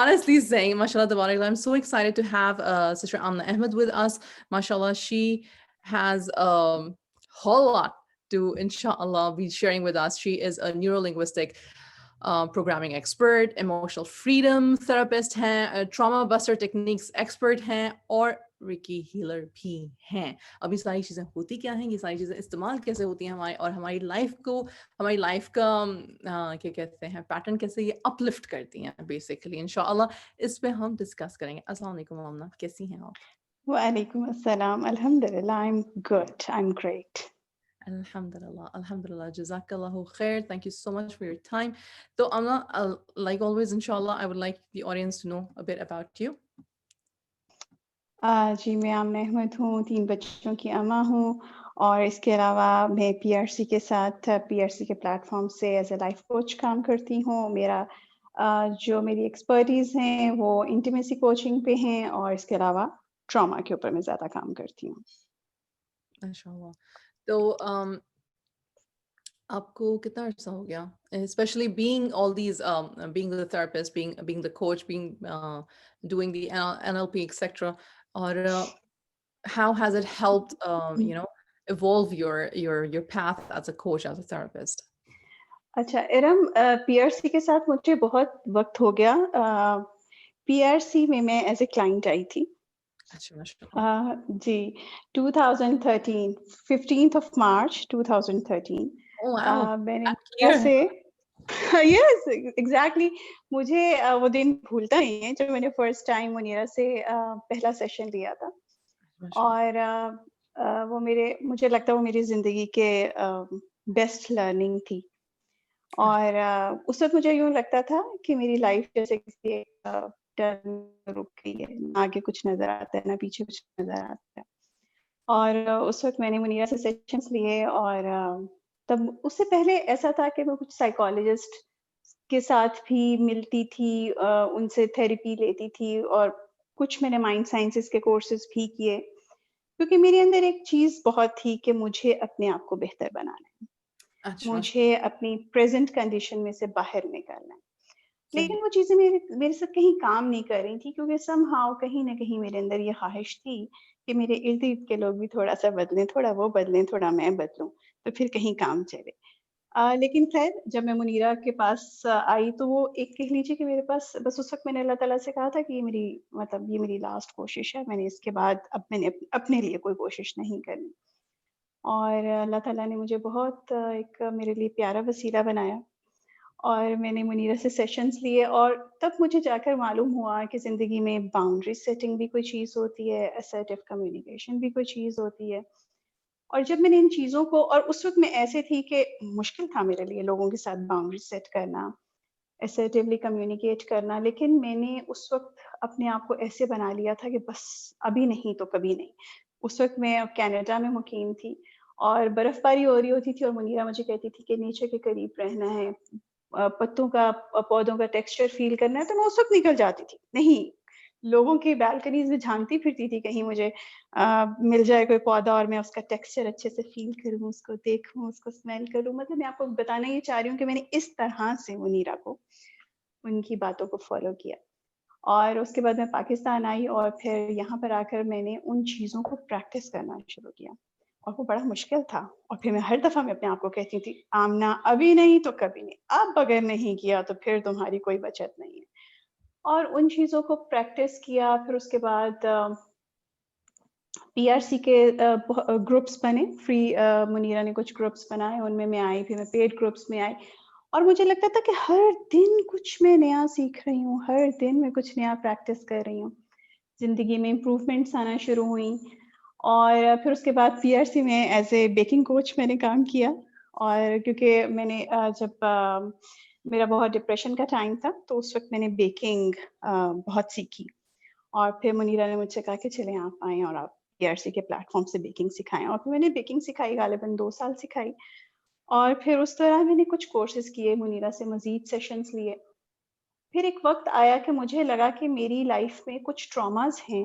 honestly saying mashallah tabarakallah I'm so excited to have Sister Amna Ahmed with us. Mashallah, she has a whole lot to inshallah be sharing with us. She is a neurolinguistic programming expert, emotional freedom therapist ہیں, trauma buster techniques expert ہیں اور ریکی healer بھی ہیں. اب یہ ساری چیزیں ہوتی کیا ہیں, یہ ساری چیزیں استعمال کیسے ہوتی ہیں ہماری اور ہماری لائف کا کیا کہتے ہیں پیٹرن کیسے یہ اپلفٹ کرتی ہیں بیسیکلی. انشاءاللہ اس پہ ہم ڈسکس کریں گے. السلام علیکم مومنہ, کیسی ہیں آپ؟ وعلیکم السلام. الحمدللہ, I'm good, I'm great. Alhamdulillah, Jazakallahu khair. Thank you so much for your time. So Amna, like always, inshallah, I would like the audience to know a bit about you. جی میں آمنہ احمد ہوں, 3 بچوں کی اماں ہوں, اور اس کے علاوہ میں PRC کے ساتھ PRC کے پلیٹ فارم سے ایز اے لائف کوچ کام کرتی ہوں. جو میری ایکسپرٹیز ہیں وہ انٹیمیسی کوچنگ پہ ہیں, اور اس کے علاوہ ٹراما کے اوپر میں زیادہ کام کرتی ہوں. انشاءاللہ. تو آپ کو کتنا عرصہ ہو گیا, especially being all these being the therapist, being the coach, being doing the NLP etc. اور how has it helped evolve your path as a coach, as a therapist? اچھا ارم, PRC کے ساتھ مجھے بہت وقت ہو گیا. PRC میں ایز اے کلائنٹ آئی تھی. جی 2013 15th of March 2013. میں نے سے یس ایگزیکٹلی مجھے وہ دن بھولتا نہیں ہے جب میں نے فرسٹ ٹائم منیرا سے پہلا سیشن لیا تھا, اور مجھے لگتا ہے وہ میری زندگی کے بیسٹ لرننگ تھی. اور اس وقت مجھے یوں لگتا تھا کہ میری لائف جیسے کسی رک گئی ہے, نہ آگے کچھ نظر آتا ہے نہ پیچھے کچھ نظر آتا ہے. اور اس وقت میں نے منیرا سے سیشنز لیے, اور تب اس سے پہلے ایسا تھا کہ میں کچھ سائیکالوجسٹ کے ساتھ بھی ملتی تھی, ان سے تھیراپی لیتی تھی, اور کچھ میں نے مائنڈ سائنسز کے کورسز بھی کیے, کیونکہ میرے اندر ایک چیز بہت تھی کہ مجھے اپنے آپ کو بہتر بنانا ہے, مجھے اپنی پریزنٹ کنڈیشن میں سے باہر نکالنا ہے. لیکن وہ چیزیں میرے ساتھ کہیں کام نہیں کر رہی تھی, کیونکہ سم ہاؤ کہیں نہ کہیں میرے اندر یہ خواہش تھی کہ میرے ارد گرد کے لوگ بھی تھوڑا سا بدلیں, تھوڑا وہ بدلیں, تھوڑا میں بدلوں, تو پھر کہیں کام چلے. لیکن خیر جب میں منیرا کے پاس آئی تو وہ ایک کہہ لیجیے کہ میرے پاس بس اس وقت میں نے اللہ تعالیٰ سے کہا تھا کہ یہ میری لاسٹ کوشش ہے, میں نے اس کے بعد اب میں نے اپنے لیے کوئی کوشش نہیں کرنی. اور اللہ تعالیٰ نے مجھے بہت ایک میرے لیے پیارا وسیلہ بنایا, اور میں نے منیرا سے سیشنز لیے, اور تب مجھے جا کر معلوم ہوا کہ زندگی میں باؤنڈری سیٹنگ بھی کوئی چیز ہوتی ہے, اسرٹیو کمیونیکیشن بھی کوئی چیز ہوتی ہے. اور جب میں نے ان چیزوں کو, اور اس وقت میں ایسے تھی کہ مشکل تھا میرے لیے لوگوں کے ساتھ باؤنڈری سیٹ کرنا, اسرٹیولی کمیونیکیٹ کرنا, لیکن میں نے اس وقت اپنے آپ کو ایسے بنا لیا تھا کہ بس ابھی نہیں تو کبھی نہیں. اس وقت میں کینیڈا میں مقیم تھی, اور برف باری ہو رہی ہوتی تھی, اور منیرا مجھے کہتی تھی کہ نیچر کے قریب رہنا ہے, پودوں کا ٹیکسچر فیل کرنا ہے, تو میں اس وقت نکل جاتی تھی. نہیں, لوگوں کی بالکنیز میں جھانکتی پھرتی تھی کہیں مجھے مل جائے کوئی پودا اور میں اس کا ٹیکسچر اچھے سے فیل کروں, اس کو دیکھوں, اس کو اسمیل کروں. مطلب میں آپ کو بتانا یہ چاہ رہی ہوں کہ میں نے اس طرح سے منیرا کو, ان کی باتوں کو فالو کیا. اور اس کے بعد میں پاکستان آئی, اور پھر یہاں پر آ کر میں نے ان چیزوں کو پریکٹس کرنا شروع کیا, اور وہ بڑا مشکل تھا. اور پھر میں ہر دفعہ میں اپنے آپ کو کہتی تھی آمنہ ابھی نہیں تو کبھی نہیں, اب اگر نہیں کیا تو پھر تمہاری کوئی بچت نہیں ہے. اور ان چیزوں کو پریکٹس کیا. پھر اس کے بعد PRC کے گروپس بنے, فری منیرا نے کچھ گروپس بنائے, ان میں آئی, پھر میں پیڈ گروپس میں آئی, اور مجھے لگتا تھا کہ ہر دن کچھ میں نیا سیکھ رہی ہوں, ہر دن میں کچھ نیا پریکٹس کر رہی ہوں. زندگی میں امپروومنٹس آنا شروع ہوئیں. اور پھر اس کے بعد PRC میں ایز اے بیکنگ کوچ میں نے کام کیا, اور کیونکہ میں نے جب میرا بہت ڈپریشن کا ٹائم تھا تو اس وقت میں نے بیکنگ بہت سیکھی. اور پھر منیرا نے مجھ سے کہا کہ چلیں آپ آئیں اور آپ PRC کے پلیٹ فارم سے بیکنگ سکھائیں. اور پھر میں نے بیکنگ سکھائی, غالباً 2 سال سکھائی. اور پھر اس دوران میں نے کچھ کورسز کیے, منیرا سے مزید سیشنز لیے. پھر ایک وقت آیا کہ مجھے لگا کہ میری لائف میں کچھ ٹراماز ہیں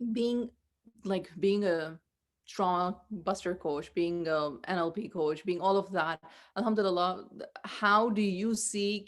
being being a strong buster coach, being a NLP coach, being all of that, alhamdulillah, how do you see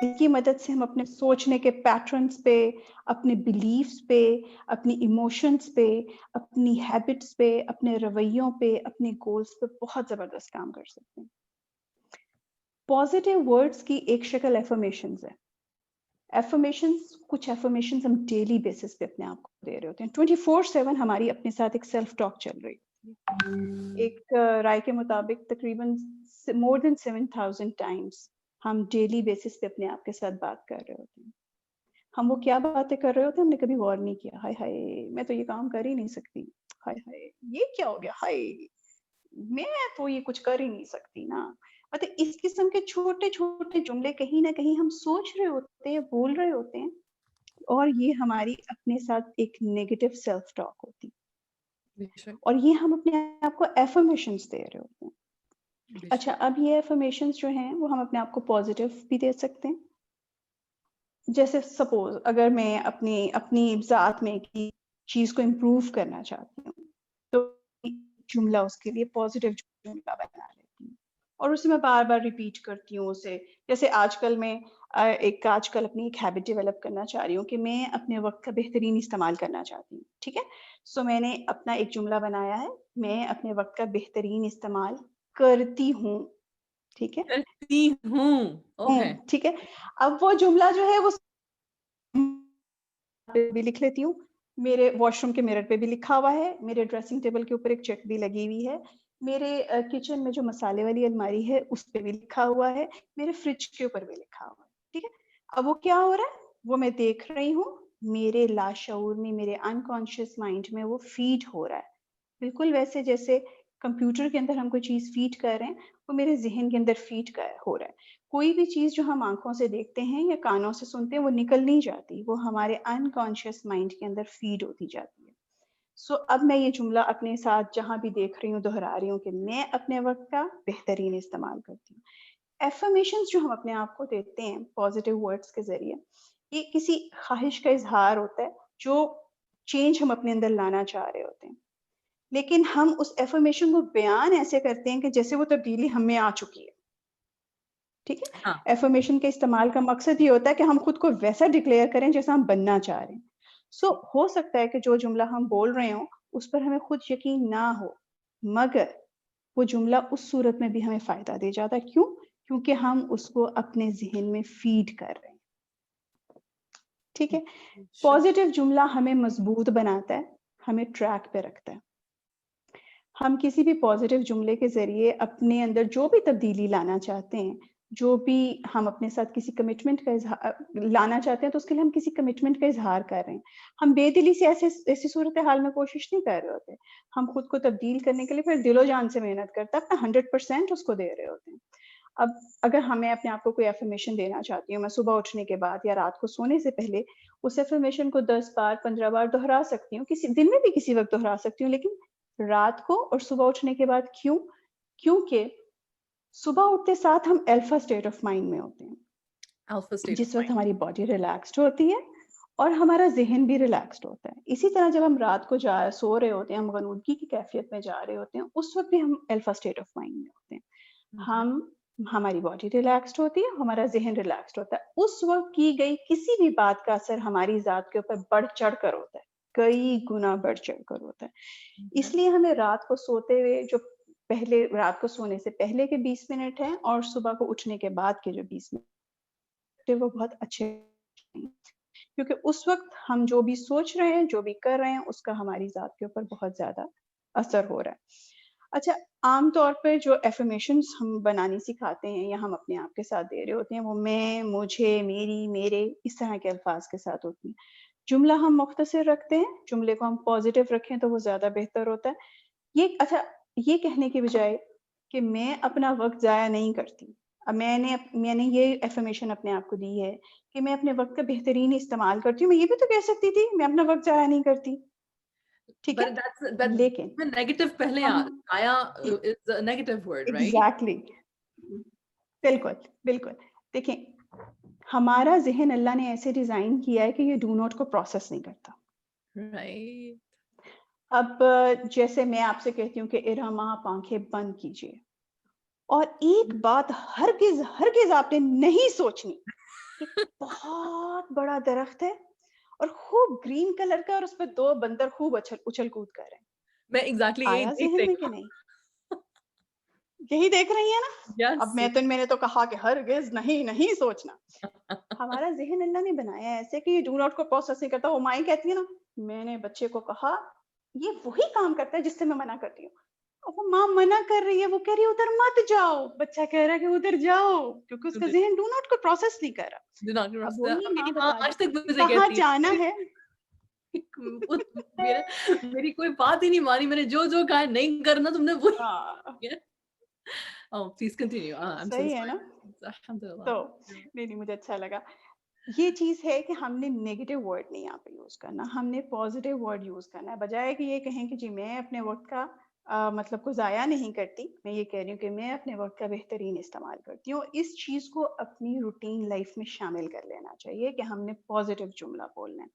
کی مدد سے ہم اپنے سوچنے کے پیٹرنز پہ، اپنے بلیفز پہ، اپنی ایموشنز پہ، اپنی ہیبٹس پہ، اپنے رویوں پہ، اپنے گولز پہ بہت زبردست کام کر سکتے ہیں. پازیٹیو ورڈز کی ایک شکل ایفرمیشنز ہے. ایفرمیشنز، کچھ ایفرمیشنز ہم ڈیلی بیسس پہ اپنے آپ کو دے رہے ہوتے ہیں. 24/7 ہماری اپنے ساتھ ایک سیلف ٹاک چل رہی ہے. ایک رائے کے مطابق تقریباً more than 7,000 times ہم ڈیلی بیسس پہ اپنے آپ کے ساتھ بات کر رہے ہوتے ہیں. ہم وہ کیا باتیں کر رہے ہوتے ہیں ہم نے کبھی غور نہیں کیا. ہائے ہائے میں تو یہ کام کر ہی نہیں سکتی، ہائے ہائے یہ کیا ہو گیا، ہائے میں تو یہ کچھ کر ہی نہیں سکتی نا. مطلب اس قسم کے چھوٹے چھوٹے جملے کہیں نہ کہیں ہم سوچ رہے ہوتے ہیں، بول رہے ہوتے ہیں، اور یہ ہماری اپنے ساتھ ایک نیگیٹو سیلف ٹاک ہوتی. اور یہ ہم اپنے آپ کو ایفرمیشنز دے رہے ہوتے ہیں. اچھا، اب یہ ایفرمیشنز جو ہیں وہ ہم اپنے آپ کو پازیٹیو بھی دے سکتے ہیں. جیسے سپوز اگر میں اپنی ذات میں کی چیز کو امپروو کرنا چاہتی ہوں تو جملہ اس کے لیے پازیٹیو جملہ بنا لیتی ہوں اور اسے میں بار بار ریپیٹ کرتی ہوں اسے. جیسے آج کل اپنی ایک ہیبٹ ڈیولپ کرنا چاہ رہی ہوں کہ میں اپنے وقت کا بہترین استعمال کرنا چاہتی ہوں. ٹھیک ہے، سو میں نے اپنا ایک جملہ بنایا ہے، میں اپنے وقت کا بہترین استعمال کرتی ہوں. ٹھیک ہے، کرتی ہوں. اوکے، ٹھیک ہے. اب وہ جملہ جو ہے وہ بھی لکھ لیتی ہوں، میرے واش روم کے میرر پہ بھی لکھا ہوا ہے، میرے ڈریسنگ ٹیبل کے اوپر ایک چیک بھی لگی ہوئی ہے، میرے کچن میں جو مسالے والی الماری ہے اس پہ بھی لکھا ہوا ہے، میرے فریج کے اوپر بھی لکھا ہوا ہے. ٹھیک ہے، اب وہ کیا ہو رہا ہے، وہ میں دیکھ رہی ہوں، میرے لاشعور میں، میرے انکانشیس مائنڈ میں وہ فیڈ ہو رہا ہے. بالکل ویسے جیسے کمپیوٹر کے اندر ہم کوئی چیز فیڈ کر رہے ہیں، وہ میرے ذہن کے اندر فیڈ ہو رہا ہے. کوئی بھی چیز جو ہم آنکھوں سے دیکھتے ہیں یا کانوں سے سنتے ہیں وہ نکل نہیں جاتی، وہ ہمارے انکانشیس مائنڈ کے اندر فیڈ ہوتی جاتی ہے. سو اب میں یہ جملہ اپنے ساتھ جہاں بھی دیکھ رہی ہوں دہرا رہی ہوں کہ میں اپنے وقت کا بہترین استعمال کرتی ہوں. ایفرمیشنز جو ہم اپنے آپ کو دیتے ہیں پازیٹیو ورڈز کے ذریعے، یہ کسی خواہش کا اظہار ہوتا ہے، جو چینج ہم اپنے اندر لانا چاہ رہے ہوتے ہیں. لیکن ہم اس ایفرمیشن کو بیان ایسے کرتے ہیں کہ جیسے وہ تبدیلی ہم میں آ چکی ہے. ٹھیک ہے، ہاں، ایفرمیشن کے استعمال کا مقصد یہ ہوتا ہے کہ ہم خود کو ویسا ڈکلیئر کریں جیسا ہم بننا چاہ رہے ہیں. سو ہو سکتا ہے کہ جو جملہ ہم بول رہے ہوں اس پر ہمیں خود یقین نہ ہو، مگر وہ جملہ اس صورت میں بھی ہمیں فائدہ دے جاتا ہے. کیوں؟ کیونکہ ہم اس کو اپنے ذہن میں فیڈ کر رہے ہیں. ٹھیک ہے، پازیٹیو جملہ ہمیں مضبوط بناتا ہے، ہمیں ٹریک پہ رکھتا ہے. ہم کسی بھی پازیٹیو جملے کے ذریعے اپنے اندر جو بھی تبدیلی لانا چاہتے ہیں، جو بھی ہم اپنے ساتھ کسی کمٹمنٹ کا لانا چاہتے ہیں، تو اس کے لیے ہم کسی کمٹمنٹ کا اظہار کر رہے ہیں. ہم بے دلی سے ایسی صورتحال میں کوشش نہیں کر رہے ہوتے. ہم خود کو تبدیل کرنے کے لیے پھر دل و جان سے محنت کرتے ہیں، اپنا 100% اس کو دے رہے ہوتے ہیں. اب اگر ہمیں اپنے آپ کو کوئی ایفرمیشن دینا چاہتی ہوں، میں صبح اٹھنے کے بعد یا رات کو سونے سے پہلے اس ایفرمیشن کو 10 بار 15 بار دہرا سکتی ہوں، کسی دن میں بھی کسی وقت دہرا سکتی ہوں، لیکن رات کو اور صبح اٹھنے کے بعد. کیوں؟ کیونکہ صبح اٹھتے ساتھ ہم الفا اسٹیٹ آف مائنڈ میں ہوتے ہیں، جس وقت ہماری باڈی ریلیکسڈ ہوتی ہے اور ہمارا ذہن بھی ریلیکسڈ ہوتا ہے. اسی طرح جب ہم رات کو سو رہے ہوتے ہیں، ہم غنودگی کی کیفیت میں جا رہے ہوتے ہیں، اس وقت بھی ہم الفا اسٹیٹ آف مائنڈ میں ہوتے ہیں. ہماری باڈی ریلیکسڈ ہوتی ہے، ہمارا ذہن ریلیکسڈ ہوتا ہے. اس وقت کی گئی کسی بھی بات کا اثر ہماری ذات کے اوپر بڑھ چڑھ کر ہوتا ہے، کئی گنا بڑھ چڑھ کر ہوتا ہے. اس لیے ہمیں رات کو سوتے ہوئے رات کو سونے سے پہلے کے 20 منٹ ہیں اور صبح کو اٹھنے کے بعد کے جو 20 منٹ وہ بہت اچھے ہیں، کیونکہ اس وقت ہم جو بھی سوچ رہے ہیں، جو بھی کر رہے ہیں، اس کا ہماری ذات کے اوپر بہت زیادہ اثر ہو رہا ہے. اچھا، عام طور پہ جو ایفرمیشنز ہم بنانی سکھاتے ہیں یا ہم اپنے آپ کے ساتھ دے رہے ہوتے ہیں، وہ میں، مجھے، میری، میرے، اس طرح کے الفاظ کے ساتھ ہوتی ہیں. جملہ ہم مختصر رکھتے ہیں، جملے کو ہم پازیٹیو رکھیں تو وہ زیادہ بہتر ہوتا ہے. یہ کہنے کے بجائے کہ میں اپنا وقت ضائع نہیں کرتی. اب میں نے یہ ایفرمیشن اپنے آپ کو دی ہے کہ میں اپنے وقت کا بہترین استعمال کرتی ہوں. میں یہ بھی تو کہہ سکتی تھی میں اپنا وقت ضائع نہیں کرتی. ٹھیک ہے، لیکن نیگیٹو پہلے آیا از a negative word, right? Exactly, بالکل بالکل. دیکھیں، ہمارا ذہن اللہ نے ایسے ڈیزائن کیا ہے کہ یہ ڈو نوٹ کو پروسیس نہیں کرتا. Right. اب جیسے میں آپ سے کہتی ہوں کہ ارحمہ آپ آنکھیں بند کیجیے، اور ایک بات ہرگز ہرگز آپ نے نہیں سوچنی ایک بہت بڑا درخت ہے اور خوب گرین کلر کا اور اس پہ 2 بندر خوب اچھل کود کر رہے ہیں. میں ایگزیکٹلی یہی آیا دیکھ ذہن رہی میں کہ نہیں؟ یہی دیکھ رہی ہیں نا؟ ہوں. اب یس. میں نے تو کہا کہ ہرگز نہیں نہیں سوچنا. ہمارا ذہن اللہ نے بنایا ہے ایسے کہ یہ ڈو ناٹ کو پروسیس نہیں کرتا. وہ مائیں کہتی ہے نا میں نے بچے کو کہا یہ وہی کام کرتا ہے جس سے میں منع کرتی ہوں. اور وہ ماں منع کر رہی ہے, وہ کہہ رہی ہے ادھر مت جاؤ, بچہ کہہ رہا ہے کہ ادھر جاؤ کیونکہ اس کا ذہن ڈو ناٹ کو پروسیس نہیں کر رہا. اب وہی ماں میری ماں بتا آج تک دی کہ مجھے کہاں کہتی جانا ہے. وہ میری کوئی بات ہی نہیں مانی, میں نے جو جو کہا نہیں کرنا تم نے وہ ہاں کیا. Oh, please continue. I'm so صحیح ہے نا. sorry. Alhamdulillah. تو نہیں مجھے اچھا لگا. یہ چیز ہے کہ ہم نے نیگیٹو ورڈ نہیں یہاں پہ یوز کرنا, ہم نے پازیٹیو ورڈ یوز کرنا ہے. بجائے کہ یہ کہیں کہ جی میں اپنے وقت کا مطلب کو ضائع نہیں کرتی, میں یہ کہہ رہی ہوں کہ میں اپنے وقت کا بہترین استعمال کرتی ہوں. اس چیز کو اپنی روٹین لائف میں شامل کر لینا چاہیے کہ ہم نے پازیٹیو جملہ بولنا ہے.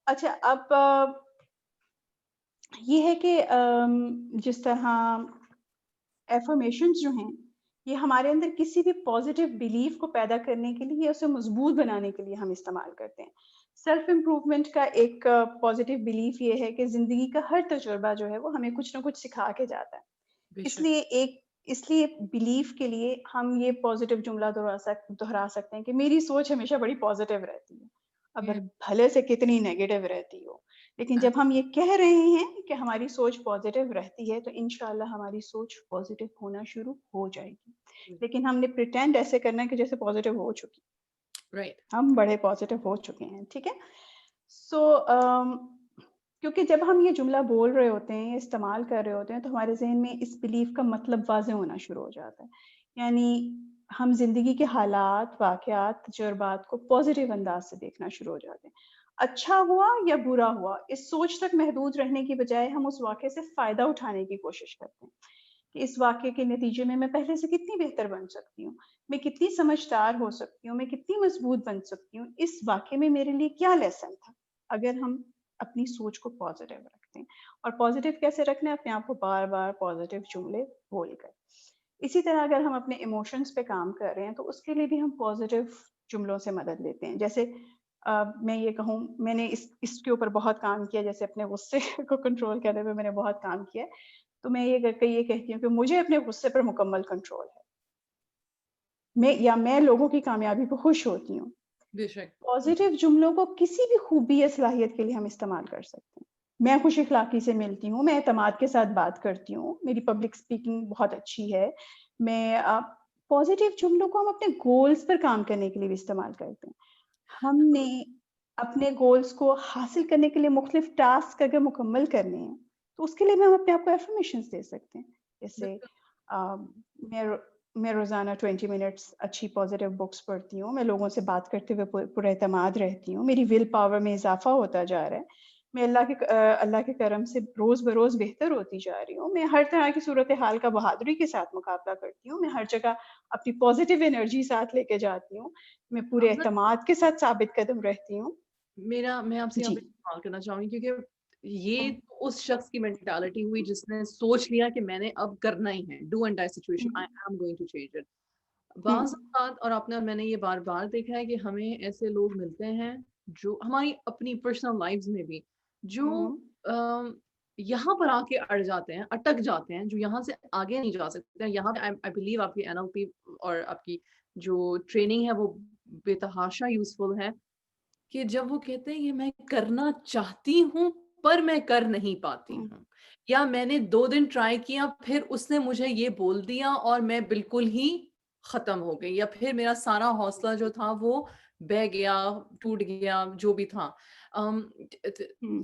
اچھا اب یہ ہے کہ جس طرح ایفرمیشنز جو ہیں یہ ہمارے اندر کسی بھی پازیٹیو بلیف کو پیدا کرنے کے لیے, اسے مضبوط بنانے کے لیے ہم استعمال کرتے ہیں. سیلف امپروومنٹ کا ایک پازیٹیو بلیف یہ ہے کہ زندگی کا ہر تجربہ جو ہے وہ ہمیں کچھ نہ کچھ سکھا کے جاتا ہے. بے اس شک. لیے بلیف کے لیے ہم یہ پازیٹیو جملہ دہرا سکتے ہیں کہ میری سوچ ہمیشہ بڑی پازیٹیو رہتی ہے, اگر بھلے سے کتنی نیگیٹو رہتی ہو. لیکن جب ہم یہ کہہ رہے ہیں کہ ہماری سوچ پازیٹیو رہتی ہے تو انشاءاللہ ہماری سوچ پازیٹیو ہونا شروع ہو جائے گی. لیکن ہم نے پریٹینڈ ایسے کرنا ہے کہ جیسے پازیٹیو ہو چکی, Right. ہم بڑے پازیٹیو ہو چکے ہیں. ٹھیک ہے. سو کیونکہ جب ہم یہ جملہ بول رہے ہوتے ہیں, استعمال کر رہے ہوتے ہیں, تو ہمارے ذہن میں اس بلیف کا مطلب واضح ہونا شروع ہو جاتا ہے. یعنی ہم زندگی کے حالات, واقعات, تجربات کو پازیٹیو انداز سے دیکھنا شروع ہو جاتے ہیں. اچھا ہوا یا برا ہوا, اس سوچ تک محدود رہنے کی بجائے ہم اس واقعے سے فائدہ اٹھانے کی کوشش کرتے ہیں کہ اس واقعے کے نتیجے میں پہلے سے کتنی بہتر بن سکتی ہوں, میں کتنی سمجھدار ہو سکتی ہوں, میں کتنی مضبوط بن سکتی ہوں, اس واقعے میں میرے لیے کیا لیسن تھا. اگر ہم اپنی سوچ کو پازیٹیو رکھتے ہیں, اور پازیٹیو کیسے رکھنا ہے, اپنے آپ کو بار بار پازیٹیو جملے بول کر. اسی طرح اگر ہم اپنے ایموشنز پہ کام کر رہے ہیں تو اس کے لیے بھی ہم پازیٹیو جملوں سے مدد لیتے ہیں. جیسے میں یہ کہوں, میں نے اس کے اوپر بہت کام کیا, جیسے اپنے غصے کو کنٹرول کرنے میں نے بہت کام کیا. تو میں یہ کہتی ہوں کہ مجھے اپنے غصے پر مکمل کنٹرول ہے, میں لوگوں کی کامیابی پہ خوش ہوتی ہوں. بے شک. پازیٹیو جملوں کو کسی بھی خوبی یا صلاحیت کے لیے ہم استعمال کر سکتے ہیں. میں خوش اخلاقی سے ملتی ہوں, میں اعتماد کے ساتھ بات کرتی ہوں, میری پبلک اسپیکنگ بہت اچھی ہے. میں پازیٹیو جملوں کو ہم اپنے گولز پر کام کرنے کے لیے بھی استعمال کرتے ہیں. ہم نے اپنے گولز کو حاصل کرنے کے لیے مختلف ٹاسک اگر مکمل کرنے ہیں تو اس کے لیے بھی ہم اپنے آپ کو ایفرمیشنز دے سکتے ہیں. جیسے میں روزانہ 20 منٹس اچھی پازیٹیو بکس پڑھتی ہوں, میں لوگوں سے بات کرتے ہوئے پر اعتماد رہتی ہوں, میری ول پاور میں اضافہ ہوتا جا رہا ہے, میں اللہ کے کرم سے روز بروز بہتر ہوتی جا رہی ہوں, میں ہر طرح کی صورتحال کا بہادری کے ساتھ مقابلہ کرتی ہوں, میں ہر جگہ اپنی پازیٹیو انرجی ساتھ لے کے جاتی ہوں, میں پورے حمزہ, اعتماد کے ساتھ ثابت قدم رہتی ہوں. میں آپ سے یہاں جی پہ سوال کرنا چاہوں گی, کیونکہ یہ اس شخص کی مینٹالٹی ہوئی جس نے سوچ لیا کہ میں نے اب کرنا ہی ہے, do and die situation, I am going to change it. بعض اوقات, اور آپ نے اور میں نے یہ بار بار دیکھا ہے کہ ہمیں ایسے لوگ ملتے ہیں جو ہماری اپنی پرسنل لائفز میں بھی جو یہاں پر آ کے اڑ جاتے ہیں, اٹک جاتے ہیں, جو یہاں سے آگے نہیں جا سکتے. یہاں پہ آئی بلیو آپ کی NLP اور آپ کی جو ٹریننگ ہے وہ بے تحاشا یوزفل ہے, کہ جب وہ کہتے ہیں کہ میں کرنا چاہتی ہوں پر میں کر نہیں پاتی ہوں, یا میں نے 2 دن ٹرائی کیا پھر اس نے مجھے یہ بول دیا اور میں بالکل ہی ختم ہو گئی, یا پھر میرا سارا حوصلہ جو تھا وہ بہ گیا, ٹوٹ گیا, جو بھی تھا.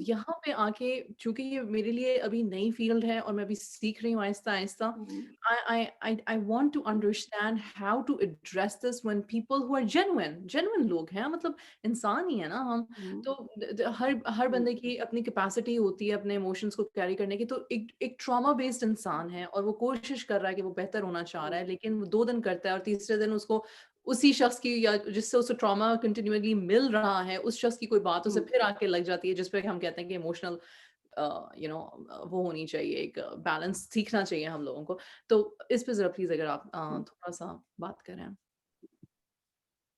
یہاں پہ آ کے چونکہ یہ میرے لیے ابھی نئی فیلڈ ہے اور میں ابھی سیکھ رہی ہوں آہستہ آہستہ, I want to understand how to address this when people who are genuine لوگ ہیں, مطلب انسان ہی ہے نا ہم, تو ہر بندے کی اپنی کیپیسٹی ہوتی ہے اپنے ایموشنس کو کیری کرنے کی. تو ایک ٹراما بیسڈ انسان ہے اور وہ کوشش کر رہا ہے کہ وہ بہتر ہونا چاہ رہا ہے, لیکن وہ 2 دن کرتا ہے اور تیسرے دن اس کو اسی شخص کی, یا جس سے اسے ٹراما کنٹینیولی مل رہا ہے, اس شخص کی کوئی بات اسے پھر آ کے لگ جاتی ہے, جس پہ ہم کہتے ہیں کہ ایموشنل وہ ہونی چاہیے, ایک بیلنس سیکھنا چاہیے ہم لوگوں کو. تو اس پہ ذرا پلیز اگر آپ تھوڑا سا بات کریں.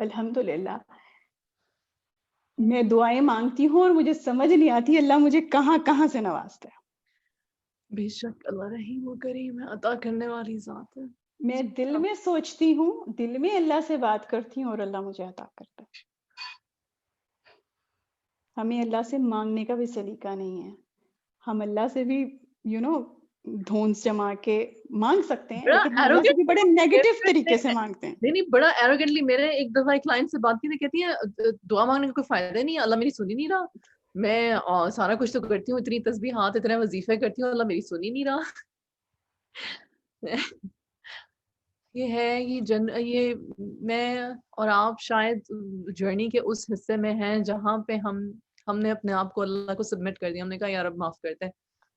الحمدللہ میں دعائیں مانگتی ہوں اور مجھے سمجھ نہیں آتی اللہ مجھے کہاں کہاں سے نوازتا ہے. بے شک اللہ رحیم و کریم ہے، عطا کرنے والی ذات ہے. میں دل میں سوچتی ہوں، دل میں اللہ سے بات کرتی ہوں اور اللہ مجھے عطا کرتا ہے. ہمیں اللہ سے مانگنے کا بھی سلیقہ نہیں ہے. ہم اللہ سے بھی دھونس جما کے مانگ سکتے ہیں، بڑا لیکن ہم اللہ سے بھی بڑے نیگیٹو arrogant طریقے سے مانگتے ہیں. نہیں بڑا ایروگینٹلی. میرے ایک دفعہ ایک کلائنٹ سے بات کی تھی، کہتی ہے دعا مانگنے کا کوئی فائدہ نہیں ہے، اللہ میری سن ہی نہیں رہا. میں سارا کچھ تو کرتی ہوں، اتنی تسبیحات اتنے وظیفے کرتی ہوں، اللہ میری سن ہی نہیں رہا. یہ ہے یہ میں اور آپ شاید جرنی کے اس حصے میں ہیں جہاں پہ ہم نے اپنے آپ کو اللہ کو سبمٹ کر دیا. ہم نے کہا یا رب معاف کرتے،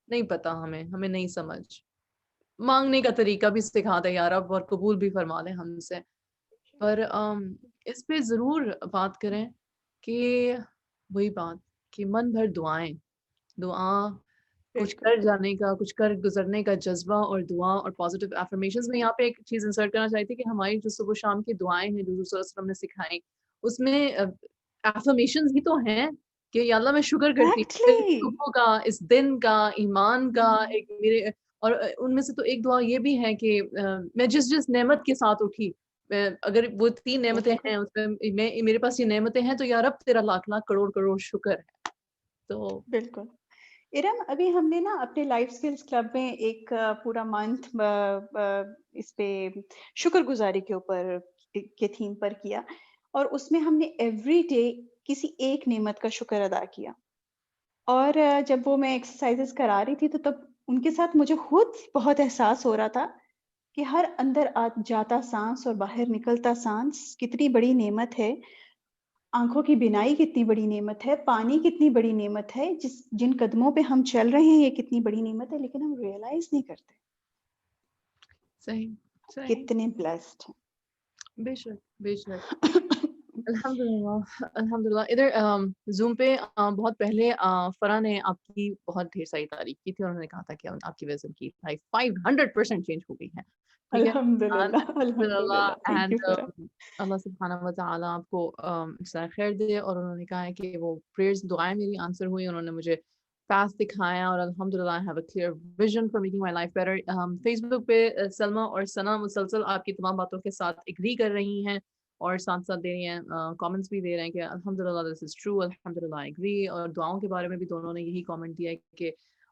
نہیں پتا ہمیں نہیں سمجھ. مانگنے کا طریقہ بھی سکھا دے یا رب، اور قبول بھی فرما دے ہم سے. پر اس پہ ضرور بات کریں کہ وہی بات کہ من بھر دعا کچھ کر جانے کا، کچھ کر گزرنے کا جذبہ اور دعا اور پازیٹیو افرمیشنز. میں یہاں پہ ایک چیز انسرٹ کرنا چاہتی تھی کہ ہماری جو صبح شام کی دعائیں ہیں جو رسول اللہ علیہ وسلم نے سکھائیں، اس میں افرمیشنز ہی تو ہیں کہ یا اللہ میں شکر کرتی ہوں ایگزیکٹلی صبح کا، اس دن کا، ایمان کا. ایک میرے اور ان میں سے تو ایک دعا یہ بھی ہے کہ میں جس نعمت کے ساتھ اٹھی، اگر وہ 3 نعمتیں ہیں اس میں میرے پاس یہ نعمتیں ہیں تو یا رب تیرا لاکھ لاکھ کروڑ کروڑ شکر ہے. تو بالکل. ارم ابھی ہم نے نا اپنے لائف اسکلز کلب میں ایک پورا منتھ اس پہ شکر گزاری کے اوپر کے تھیم پر کیا، اور اس میں ہم نے ایوری ڈے کسی ایک نعمت کا شکر ادا کیا. اور جب وہ میں ایکسرسائزز کرا رہی تھی تو تب ان کے ساتھ مجھے خود بہت احساس ہو رہا تھا کہ ہر اندر جاتا سانس اور باہر نکلتا سانس کتنی بڑی نعمت ہے. آنکھوں کی بینائی کتنی بڑی نعمت ہے، پانی کتنی بڑی نعمت ہے، جن قدموں پہ ہم چل رہے ہیں یہ کتنی بڑی نعمت ہے، لیکن ہم ریئلائز نہیں کرتے صحیح کتنے بلیسڈ بے شک. الحمدللہ. ادھر زوم پہ بہت پہلے فرا نے آپ کی بہت ڈھیر ساری تعریف کی تھی، اور انہوں نے کہا تھا کہ آپ کی وزن کی لائف 500% چینج ہو گئی ہے. ٹھیک ہے، الحمدللہ. الحمدللہ. تھینک اینڈ یو فرا. اللہ سبحانہ و تعالیٰ آپ کو جزائے خیر دے. اور انہوں نے کہا ہے کہ وہ پریئرز دعائیں میری آنسر ہوئی. انہوں نے مجھے پاس دکھایا، اور الحمدللہ I have a clear vision for making my life better. Facebook پہ سلمہ اور ثنا مسلسل آپ کی تمام باتوں کے ساتھ اگری کر رہی ہیں اور ساتھ ساتھ دے رہی ہیں، کامنٹس بھی دے رہے ہیں کہ الحمدللہ دس از ٹرو، الحمدللہ آئی اگری. اور دعاؤں کے بارے میں بھی دونوں نے یہی کامنٹ دیا ہے کہ،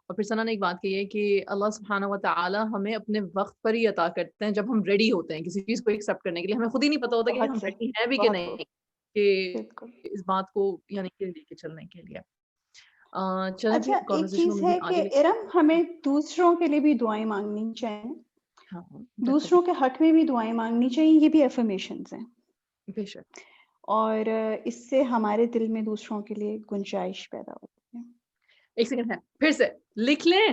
اور پھر ثنا نے ایک بات کہی ہے کہ اللہ سبحانہ و تعالی ہمیں اپنے وقت پر ہی عطا کرتے ہیں جب ہم ریڈی ہوتے ہیں کسی چیز کو ایکسیپٹ کرنے کے لیے. ہمیں خود ہی نہیں پتا ہوتا کہ ہم بہت ریڈی صحیح. ہیں بھی کہ بہت نہیں خوب. کہ بالکل. اس بات کو یعنی کہ لے کے چلنے کے لیے. چلیں اچھا پھر ایک کانورسیشن کو چیز ہے مزید کہ آگے لے. ارم ہمیں دوسروں کے لیے بھی دعائیں مانگنی چاہیے، ہاں دوسروں کے حق میں بھی دعائیں مانگنی چاہیے. یہ بھی افرمیشنز ہیں، بے شک. اور اس سے ہمارے دل میں دوسروں کے لیے گنجائش پیدا ہوتی ہے. ایک سیکنڈ ہے، پھر سے لکھ لیں.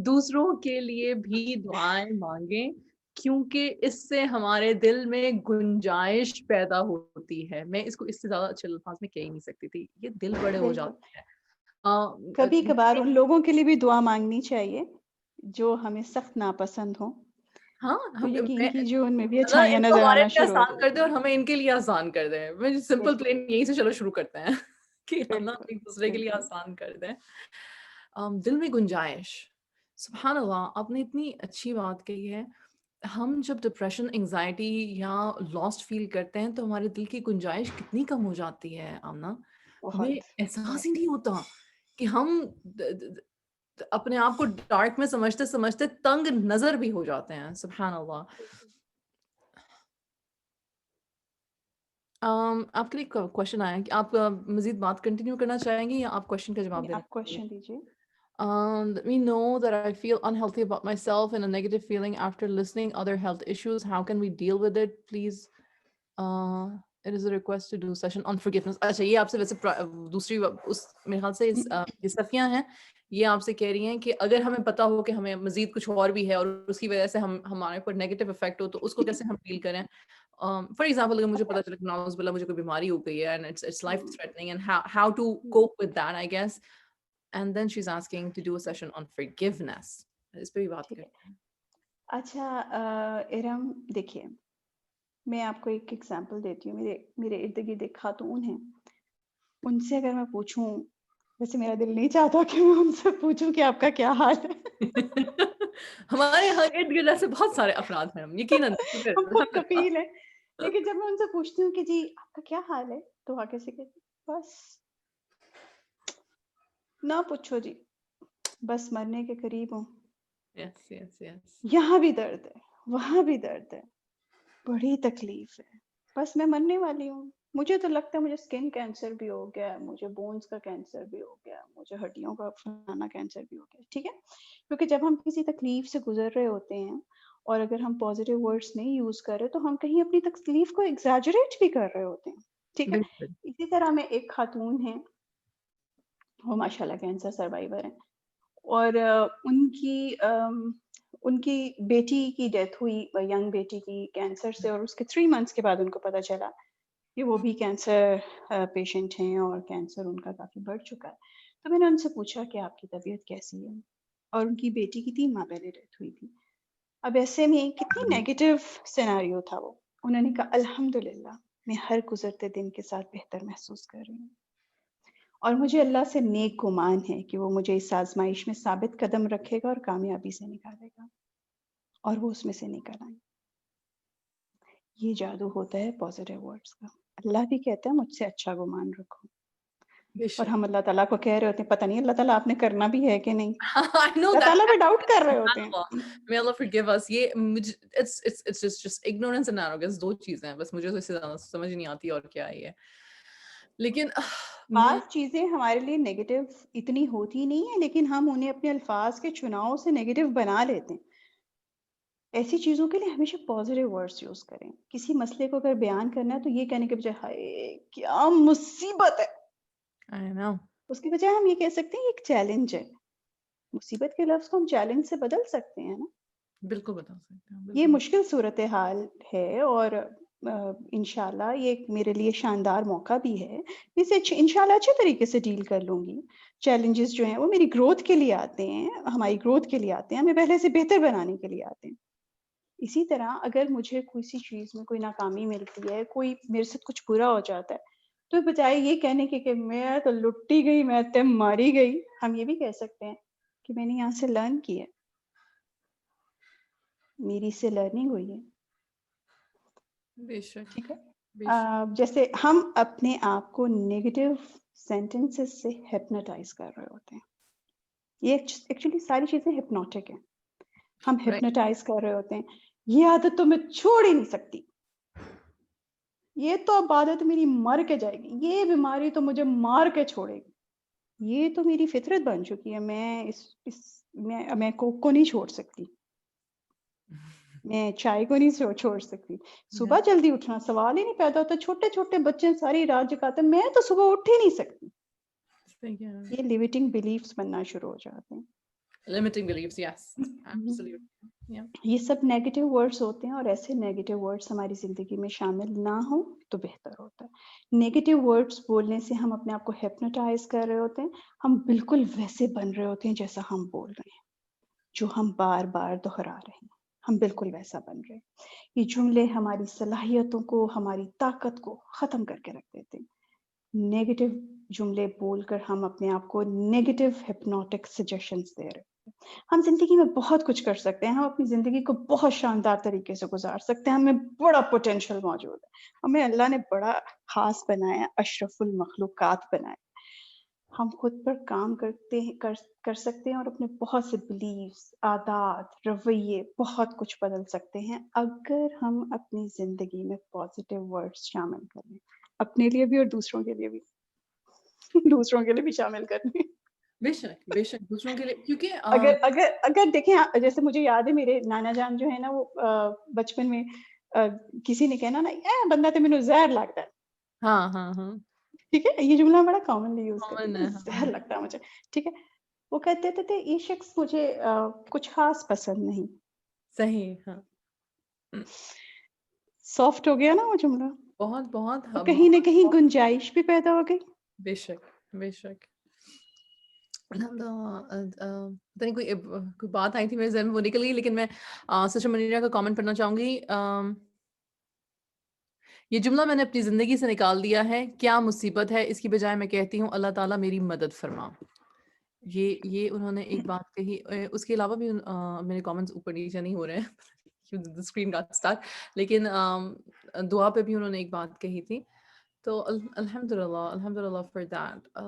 دوسروں کے لیے بھی دعائیں مانگیں کیونکہ اس سے ہمارے دل میں گنجائش پیدا ہوتی ہے. میں اس کو اس سے زیادہ اچھے الفاظ میں کہہ ہی نہیں سکتی تھی، یہ دل بڑے ہو بالکل. جاتے ہیں. کبھی کبھار ان لوگوں کے لیے بھی دعا مانگنی چاہیے جو ہمیں سخت ناپسند ہوں، ہاں تو یقین کیجیے ان میں بھی اللہ اچھائیاں ان کو نظر ہمارے آنا لیے شروع ہو آسان کر جاتی دے اور ہمیں ان کے لیے آسان کر دیں. میں سمپل بالکل. پلین یہی سے چلو شروع کرتے ہیں کہ اللہ بالکل. ایک دوسرے کے لیے بالکل. آسان کر دیں. دل میں گنجائش، سبحان اللہ آپ نے اتنی اچھی بات کہی ہے. ہم جب ڈپریشن، انگزائٹی یا لاسٹ فیل کرتے ہیں تو ہمارے دل کی گنجائش کتنی کم ہو جاتی ہے آمنہ. ہمیں بہت احساس ہی نہیں ہوتا کہ ہم اپنے آپ کو ڈارک میں سمجھتے سمجھتے تنگ نظر بھی ہو جاتے ہیں. سبحان اللہ. آپ کے لیے کوشچن آیا کہ آپ مزید بات کنٹینیو کرنا چاہیں گے یا آپ کوشچن کا جواب دینا آپ چاہیں گے؟ کوشچن دیجیے. Let me know that I feel unhealthy about myself and a negative feeling after listening other health issues. How can we deal with it? Please. It is a request to do session on forgiveness. اچھا یہ آپ سے ویسے دوسری اس میرے خیال سے یہ صفیہ ہیں، یہ آپ سے کہہ رہی ہیں کہ اگر ہمیں پتا ہو کہ ہمیں مزید کچھ اور بھی ہے اور اس کی وجہ سے ہمارے اوپر نیگیٹو افیکٹ ہو تو اس کو کیسے ہم ڈیل کریں. فار ایگزامپل اگر مجھے پتا چلا کہ نعوذ باللہ مجھے کوئی بیماری ہو گئی ہے and it's life threatening and how to cope with that I guess. And then she's asking to do a session on forgiveness. اس پہ بھی بات ٹھیک ہے. کرتے ہیں. اچھا ارم دیکھیے، میں آپ کو ایک ایگزامپل دیتی ہوں. میرے ارد گرد ایک خاتون ہیں، ان سے اگر میں پوچھوں، ویسے میرا دل نہیں چاہتا کہ میں ان سے پوچھوں کہ آپ کا کیا حال ہے. ہمارے یہاں ارد گرد ایسے بہت سارے افراد ہیں، یقیناً ہم خود کفیل ہیں، لیکن جب میں ان سے پوچھتی ہوں کہ جی آپ کا کیا حال ہے، تو آگے سے کہتی بس نہ پوچھو جی، بس مرنے کے قریب ہوں. یس یس یس. یہاں بھی درد ہے، وہاں بھی درد ہے، بڑی تکلیف ہے، بس میں مرنے والی ہوں. مجھے تو لگتا ہے مجھے اسکن کینسر بھی ہو گیا، مجھے بونز کا کینسر بھی ہو گیا، مجھے ہڈیوں کا فلانا کینسر بھی ہو گیا. ٹھیک ہے، کیونکہ جب ہم کسی تکلیف سے گزر رہے ہوتے ہیں اور اگر ہم پازیٹیو ورڈز نہیں یوز کر رہے تو ہم کہیں اپنی تکلیف کو ایگزیجریٹ بھی کر رہے ہوتے ہیں. ٹھیک ہے، بالکل. اسی طرح میں ایک خاتون ہیں، وہ ماشاء اللہ کینسر سروائیور ہیں، اور ان کی بیٹی کی ڈیتھ ہوئی، ینگ بیٹی کی کینسر سے، اور اس کے 3 منتھس کے بعد ان کو پتہ چلا کہ وہ بھی کینسر پیشنٹ ہیں اور کینسر ان کا کافی بڑھ چکا ہے. تو میں نے ان سے پوچھا کہ آپ کی طبیعت کیسی ہے، اور ان کی بیٹی کی 3 ماہ پہلے ڈیتھ ہوئی تھی. اب ایسے میں کتنی نیگیٹو سیناریو تھا وہ. انہوں نے کہا الحمدللہ میں ہر گزرتے دن کے ساتھ بہتر محسوس کر رہی ہوں، اور مجھے اللہ سے نیک گمان ہے کہ وہ مجھے اس آزمائش میں ثابت قدم رکھے گا اور کامیابی سے نکالے گا، اور وہ اس میں سے نکل آئیں. یہ جادو ہوتا ہے پازیٹیو ورڈز کا. اللہ بھی کہتا ہے مجھ سے اچھا گمان رکھو، بے اور شک. ہم اللہ تعالیٰ کو کہہ رہے ہوتے ہیں پتہ نہیں اللہ تعالیٰ آپ نے کرنا بھی ہے کہ نہیں. I know Allah that. تعالیٰ پہ ڈاؤٹ کر رہے ہوتے سبحان ہیں. اللہ. May Allah forgive us. یہ مجھے it's just ignorance and arrogance، دو چیزیں ہیں بس، مجھے تو اس سے زیادہ سمجھ نہیں آتی اور کیا ہے یہ. لیکن میں بعض چیزیں ہمارے لیے نیگیٹو اتنی ہوتی نہیں ہیں، لیکن ہم انہیں اپنے الفاظ کے چناؤ سے نیگیٹو بنا لیتے ہیں. ایسی چیزوں کے لیے ہمیشہ پازیٹیو ورڈز یوز کریں. کسی مسئلے کو اگر بیان کرنا ہے تو یہ کہنے کے بجائے ہائے کیا مصیبت ہے، I know. اس کی بجائے ہم یہ کہہ سکتے ہیں یہ ایک چیلنج ہے. مصیبت کے لفظ کو ہم چیلنج سے بدل سکتے ہیں نا. بالکل بتا سکتے ہیں، یہ بالکل. مشکل صورتحال ہے، اور انشاءاللہ یہ میرے لیے شاندار موقع بھی ہے. اسے انشاءاللہ اچھے طریقے سے ڈیل کر لوں گی. چیلنجز جو ہیں وہ میری گروتھ کے لیے آتے ہیں، ہماری گروتھ کے لیے آتے ہیں، ہمیں پہلے سے بہتر بنانے کے لیے آتے ہیں. اسی طرح اگر مجھے کسی چیز میں کوئی ناکامی ملتی ہے، کوئی میرے سے کچھ برا ہو جاتا ہے، تو بجائے یہ کہنے کے کہ میں تو لٹی گئی، میں تو ماری گئی، ہم یہ بھی کہہ سکتے ہیں کہ میں نے یہاں سے لرن کیا، میری سے لرننگ ہوئی ہے. بے شک. ٹھیک ہے، بے شک. جیسے ہم اپنے آپ کو نیگیٹو سینٹنسز سے ہپنوٹائز کر رہے ہوتے ہیں. یہ ایکچولی ساری چیزیں ہپنوٹک ہیں. ہم Right. ہپنوٹائز کر رہے ہوتے ہیں، یہ عادت تو میں چھوڑ ہی نہیں سکتی، یہ تو اب عادت میری مر کے جائے گی، یہ بیماری تو مجھے مار کے چھوڑے گی، یہ تو میری فطرت بن چکی ہے، میں کوک کو نہیں چھوڑ سکتی، میں چائے کو نہیں چھوڑ سکتی. صبح جلدی اٹھنا سوال ہی نہیں پیدا ہوتا. چھوٹے چھوٹے بچے ساری رات جگاتے ہیں، میں تو صبح اٹھ ہی نہیں سکتی. یہ لیمیٹنگ بلیفز بننا شروع ہو جاتے ہیں. Limiting beliefs, yes. Absolutely. Yeah. یہ سب نیگیٹو ورڈز ہوتے ہیں، اور ایسے نیگیٹو ورڈز ہماری زندگی میں شامل نہ ہوں تو بہتر ہوتا ہے. نیگیٹو ورڈز بولنے سے ہم اپنے آپ کو ہپنوٹائز کر رہے ہوتے ہیں. ہم بالکل ویسے بن رہے ہوتے ہیں جیسا ہم بول رہے ہیں، جو ہم بار بار دہرا رہے ہیں، ہم بالکل ویسا بن رہے ہیں. یہ جملے ہماری صلاحیتوں کو، ہماری طاقت کو ختم کر کے رکھ دیتے ہیں. نیگیٹو جملے بول کر ہم اپنے آپ کو نیگیٹو ہپنوٹک سجیشنز دے رہے ہیں. ہم زندگی میں بہت کچھ کر سکتے ہیں، ہم اپنی زندگی کو بہت شاندار طریقے سے گزار سکتے ہیں. ہمیں بڑا پوٹینشیل موجود ہے، ہمیں اللہ نے بڑا خاص بنایا، اشرف المخلوقات بنایا. ہم خود پر کام کر سکتے ہیں اور اپنے بہت سے بلیفز، عادات، رویے بہت کچھ بدل سکتے ہیں اگر ہم اپنی زندگی میں پازیٹیو ورڈز شامل کریں، اپنے لیے بھی اور دوسروں کے لیے بھی، دوسروں کے لیے بھی شامل کریں. بے شک بے شک، دوسروں کے لیے، کیونکہ اگر دیکھیں، جیسے مجھے یاد ہے میرے نانا جان جو ہے نا، وہ بچپن میں کسی نے کہنا نا بندہ تو مینوں زہر لگتا ہے. ہاں ہاں ہاں، ٹھیک ہے، یہ جملہ بڑا کامنلی یوز کرتے common ہیں، ہے. زہر لگتا ہے مجھے. ٹھیک ہے، وہ کہتے تھے یہ شخص مجھے کچھ خاص پسند نہیں. صحیح. ہاں، سافٹ ہو گیا نا وہ جملہ، بہت بہت. اور کہیں نہ کہیں گنجائش بھی پیدا ہو گئی. بے شک بے شک. پتہ نہیں کوئی بات آئی تھی میرے ذہن میں، وہ نکل گئی، لیکن میں سسٹر منیرا کا کامنٹ پڑھنا چاہوں گی. یہ جملہ میں نے اپنی زندگی سے نکال دیا ہے، کیا مصیبت ہے، اس کی بجائے میں کہتی ہوں اللہ تعالیٰ میری مدد فرما. یہ انہوں نے ایک بات کہی. اس کے علاوہ بھی میرے کامنٹس اوپر نیچے نہیں ہو رہے ہیں اسکرین کا اسٹارٹ، لیکن دعا پہ بھی انہوں نے ایک بات کہی تھی. تو الحمد للہ فار دیٹ.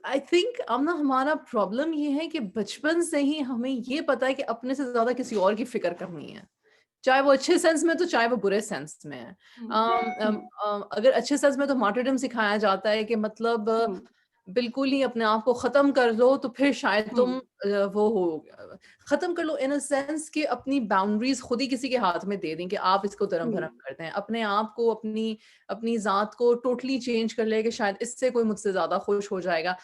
آئی تھنک اب نا ہمارا پرابلم یہ ہے کہ بچپن سے ہی ہمیں یہ پتا ہے کہ اپنے سے زیادہ کسی اور کی فکر کرنی ہے، چاہے وہ اچھے سینس میں تو چاہے وہ برے سینس میں ہے. اگر اچھے سینس میں تو مارٹرڈم سکھایا جاتا ہے کہ مطلب بالکل ہی اپنے آپ کو ختم کر لو تو پھر شاید تم وہ ہو ختم کر لو ان اے سینس کہ اپنی باؤنڈریز خود ہی کسی کے ہاتھ میں دے دیں کہ آپ اس کو درم بھرم کرتے ہیں، اپنے آپ کو اپنی ذات کو ٹوٹلی چینج کر لے کہ شاید اس سے کوئی مجھ سے زیادہ خوش ہو جائے گا.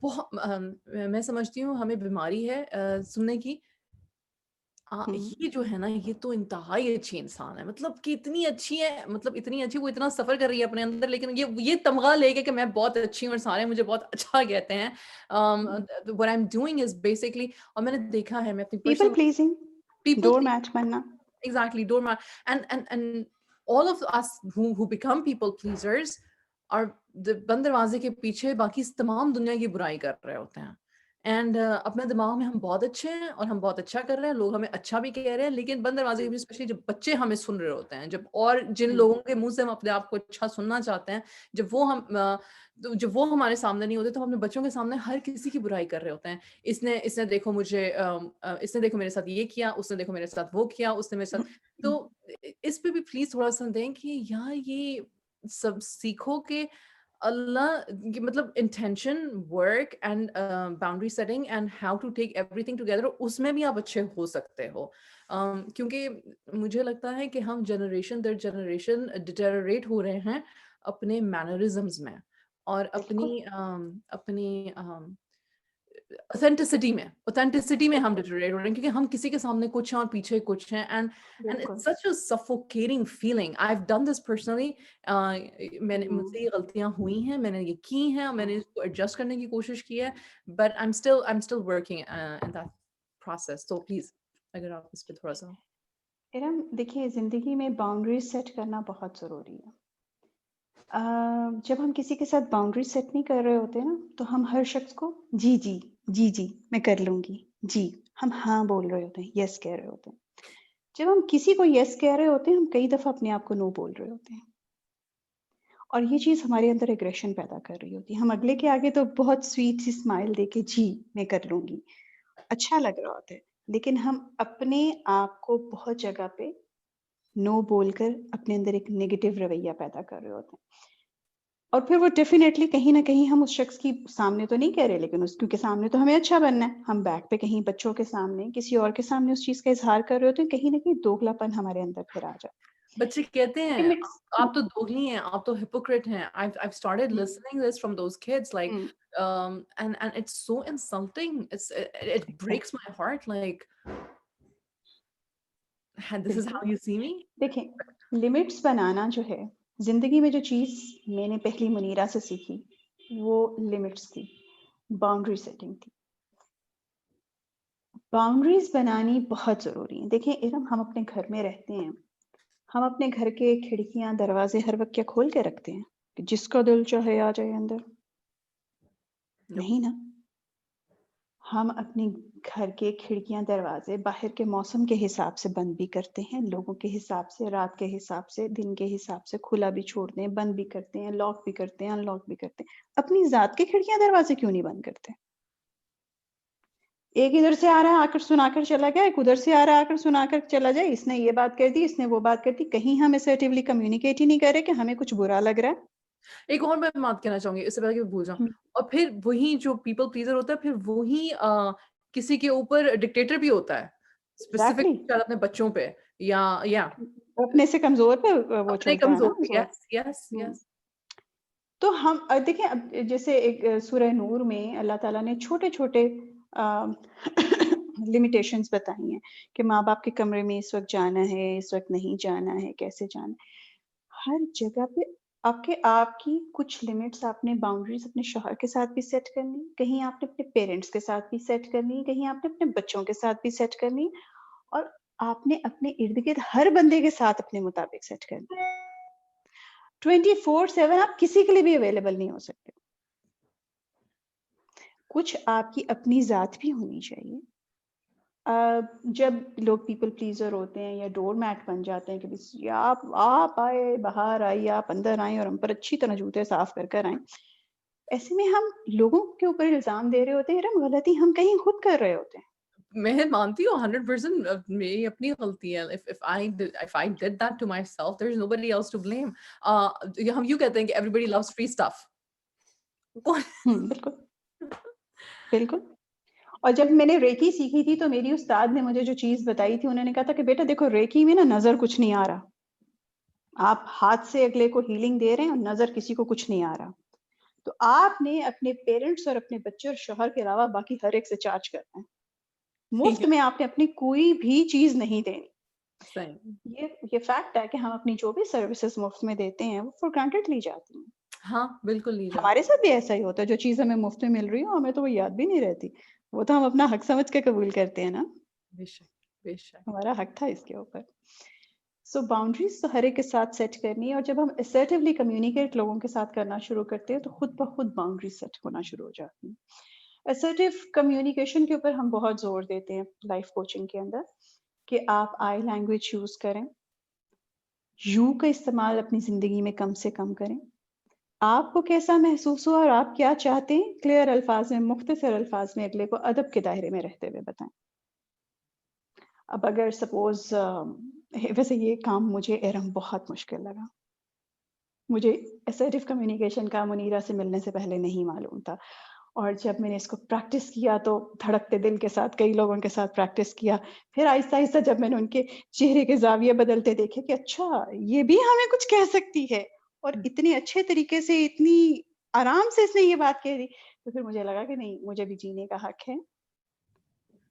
بہت میں سمجھتی ہوں ہمیں بیماری ہے سننے کی. یہ جو ہے نا یہ تو انتہائی اچھی انسان ہے، مطلب کہ اتنی اچھی ہے، مطلب اتنی اچھی، وہ اتنا سفر کر رہی ہے اپنے اندر، لیکن یہ تمغہ لے کے کہ میں بہت اچھی ہوں اور سارے مجھے بہت اچھا کہتے ہیں. what I'm doing is basically، اور میں نے دیکھا ہے میں اپنی پیپل پلیزنگ، people ڈور میچ بننا. exactly doormat and all of us who become people pleasers are بند دروازے کے پیچھے باقی تمام دنیا کی برائی کر رہے ہوتے ہیں. اینڈ اپنے دماغ میں ہم بہت اچھے ہیں اور ہم بہت اچھا کر رہے ہیں، لوگ ہمیں اچھا بھی کہہ رہے ہیں، لیکن بند دروازے کے پیچھے اسپیشلی جب بچے ہمیں سن رہے ہوتے ہیں، جب اور جن لوگوں کے منہ سے ہم اپنے آپ کو اچھا سننا چاہتے ہیں، جب وہ ہمارے سامنے نہیں ہوتے تو ہم اپنے بچوں کے سامنے ہر کسی کی برائی کر رہے ہوتے ہیں. اس نے دیکھو مجھے اس نے دیکھو میرے ساتھ یہ کیا، اس نے دیکھو میرے ساتھ وہ کیا، اس نے میرے ساتھ. تو اس پہ بھی پلیز تھوڑا سا دیں کہ یار یہ سب سیکھو کہ اللہ مطلب intention, work and boundary setting and how to take everything together, اس میں بھی آپ اچھے ہو سکتے ہو. کیونکہ مجھے لگتا ہے کہ ہم جنریشن در جنریشن ڈیٹیریٹ ہو رہے ہیں اپنے مینرزمز میں اور اپنی اوتھینٹسٹی میں ہم ڈیٹیریٹ ہو رہے ہیں، کیونکہ ہم کسی کے سامنے کچھ ہیں اور پیچھے کچھ ہیں. And it's such a suffocating feeling. I've done this personally. مجھ سے یہ غلطیاں ہوئی ہیں، میں نے یہ کی ہیں، میں نے اس کو ایڈجسٹ کرنے کی کوشش کی ہے، but I'm still working in that process. So please اگر آپ اس پہ تھوڑا سا. ارم دیکھیے، زندگی میں باؤنڈریز سیٹ کرنا بہت ضروری ہے. جب ہم کسی کے ساتھ باؤنڈری سیٹ نہیں کر رہے ہوتے نا تو ہم ہر شخص کو جی جی جی جی میں کر لوں گی، جی ہم ہاں بول رہے ہوتے ہیں، یس کہہ رہے ہوتے ہیں. جب ہم کسی کو یس کہہ رہے ہوتے ہیں ہم کئی دفعہ اپنے آپ کو نو بول رہے ہوتے ہیں، اور یہ چیز ہمارے اندر ایگریشن پیدا کر رہی ہوتی ہے. ہم اگلے کے آگے تو بہت سویٹ سی اسمائل دے کے جی میں کر لوں گی اچھا لگ رہا ہوتا ہے، لیکن ہم اپنے آپ کو بہت جگہ پہ نو بول کر اپنے اندر ایک نیگیٹو رویہ پیدا کر رہے ہوتے ہیں. اور پھر وہ ڈیفینیٹلی کہیں نہ کہیں ہم اس شخص کی سامنے تو نہیں کہہ رہے، لیکن اس کیونکہ سامنے تو ہمیں اچھا بننا ہے، ہم بیک پہ کہیں بچوں کے سامنے کسی اور کے سامنے اس چیز کا اظہار کر رہے ہوتے ہیں، کہیں نہ کہیں دوگلا پن ہمارے اندر پھر آ جائے. بچے کہتے ہیں آپ تو دوگلی ہیں، آپ تو hypocrite ہیں. I've started listening this from those kids, like and it's so insulting. It breaks my heart, like this is how you see me. دیکھیں لمٹس بنانا جو ہے زندگی میں، جو چیز میں نے پہلی منیرہ سے سیکھی وہ لمٹس تھی، باؤنڈری سیٹنگ تھی. باؤنڈریز بنانی بہت ضروری ہے. دیکھیں ارم، ہم اپنے گھر میں رہتے ہیں، ہم اپنے گھر کے کھڑکیاں دروازے ہر وقت کیا کھول کے رکھتے ہیں کہ جس کا دل چاہے آ جائے اندر؟ نہیں نا. ہم اپنے گھر کے کھڑکیاں دروازے باہر کے موسم کے حساب سے بند بھی کرتے ہیں، لوگوں کے حساب سے، رات کے حساب سے، دن کے حساب سے کھلا بھی چھوڑتے ہیں، بند بھی کرتے ہیں، لاک بھی کرتے ہیں، ان لاک بھی کرتے ہیں. اپنی ذات کے کھڑکیاں دروازے کیوں نہیں بند کرتے؟ ایک ادھر سے آ رہا ہے آ کر سنا کر چلا گیا، ایک ادھر سے آ رہا ہے آ کر سنا کر چلا جائے، اس نے یہ بات کر دی، اس نے وہ بات کر دی. کہیں ہم اسرٹیولی کمیونیکیٹ ہی نہیں کر رہے کہ ہمیں کچھ برا لگ رہا ہے. ایک اور میں بات کہنا چاہوں گی اس سے پہلے کہ بھول جاؤں. اور پھر وہی جو پیپل پلیزر ہوتا ہے پھر وہی کسی کے اوپر ڈکٹیٹر بھی ہوتا ہے، اسپیسیفک اپنے بچوں پہ یا اپنے سے کمزور پہ وہ اپنے چلتا ہے کمزور پہ. نا. یس یس یس. تو ہم دیکھیں اب جیسے ایک سورہ نور میں اللہ تعالیٰ نے چھوٹے چھوٹے لمیٹیشنز بتائی ہیں کہ ماں باپ کے کمرے میں اس وقت جانا ہے، اس وقت نہیں جانا ہے، کیسے جانا ہے. ہر جگہ پہ آپ کی کچھ لمٹس، آپ نے باؤنڈریز اپنے شوہر کے ساتھ بھی سیٹ کرنی، کہیں آپ نے اپنے پیرنٹس کے ساتھ بھی سیٹ کرنی، کہیں آپ نے اپنے بچوں کے ساتھ بھی سیٹ کرنی، اور آپ نے اپنے ارد گرد ہر بندے کے ساتھ اپنے مطابق سیٹ کرنی. 24/7 آپ کسی کے لیے بھی اویلیبل نہیں ہو سکتے. کچھ آپ کی اپنی ذات بھی ہونی چاہیے. جب لوگ پیپل پلیزر ہوتے ہیں یا ڈور میٹ بن جاتے ہیں کہ بس آپ آئے، باہر آئیے، آپ اندر آئیں اور ہم پر اچھی طرح جوتے صاف کر کر آئیں، ایسے میں ہم لوگوں کے اوپر الزام دے رہے ہوتے ہیں. یار غلطی ہم کہیں خود کر رہے ہوتے ہیں. میں مانتی ہوں 100% میری اپنی غلطی ہے. If I did that to myself, there's nobody else to blame. ہم یوں کہتے ہیں کہ everybody loves free stuff. بالکل بالکل. اور جب میں نے ریکی سیکھی تھی تو میری استاد نے مجھے جو چیز بتائی تھی، انہوں نے کہا تھا کہ بیٹا دیکھو ریکی میں نا نظر کچھ نہیں آ رہا، آپ ہاتھ سے اگلے کو ہیلنگ دے رہے ہیں اور نظر کسی کو کچھ نہیں آ رہا، تو آپ نے اپنے پیرنٹس اور اپنے بچے اور شوہر کے علاوہ باقی ہر ایک سے چارج کرنا ہے. مفت میں آپ نے اپنی کوئی بھی چیز نہیں دینی. صحیح. یہ فیکٹ ہے کہ ہم اپنی جو بھی سروسز مفت میں دیتے ہیں وہ فور گرانٹیڈ لی جاتی ہیں. ہاں بالکل نہیں جاتا. ہمارے ساتھ بھی ایسا ہی ہوتا ہے. جو چیز ہمیں مفت میں مل رہی ہو ہمیں تو وہ یاد بھی نہیں رہتی، وہ تو ہم اپنا حق سمجھ کے قبول کرتے ہیں نا. بے شک بے شک. ہمارا حق تھا اس کے اوپر. سو باؤنڈریز تو ہر ایک کے ساتھ سیٹ کرنی ہے، اور جب ہم assertively کمیونیکیٹ لوگوں کے ساتھ کرنا شروع کرتے ہیں تو خود بخود باؤنڈریز سیٹ ہونا شروع ہو جاتی ہیں. assertive کمیونیکیشن کے اوپر ہم بہت زور دیتے ہیں لائف کوچنگ کے اندر کہ آپ آئی لینگویج یوز کریں، یو کا استعمال اپنی زندگی میں کم سے کم کریں. آپ کو کیسا محسوس ہو اور آپ کیا چاہتے ہیں کلیئر الفاظ میں، مختصر الفاظ میں اگلے کو ادب کے دائرے میں رہتے ہوئے بتائیں. اب اگر سپوز ویسے یہ کام مجھے ارم بہت مشکل لگا، مجھے assertive کمیونیکیشن کا منیرہ سے ملنے سے پہلے نہیں معلوم تھا، اور جب میں نے اس کو پریکٹس کیا تو دھڑکتے دل کے ساتھ کئی لوگوں کے ساتھ پریکٹس کیا، پھر آہستہ آہستہ جب میں نے ان کے چہرے کے زاویے بدلتے دیکھے کہ اچھا یہ بھی ہمیں کچھ کہہ سکتی ہے، اور اتنے اچھے طریقے سے اتنی آرام سے اس نے یہ بات کہہ دی، تو پھر مجھے لگا کہ نہیں، مجھے بھی جینے کا حق ہے،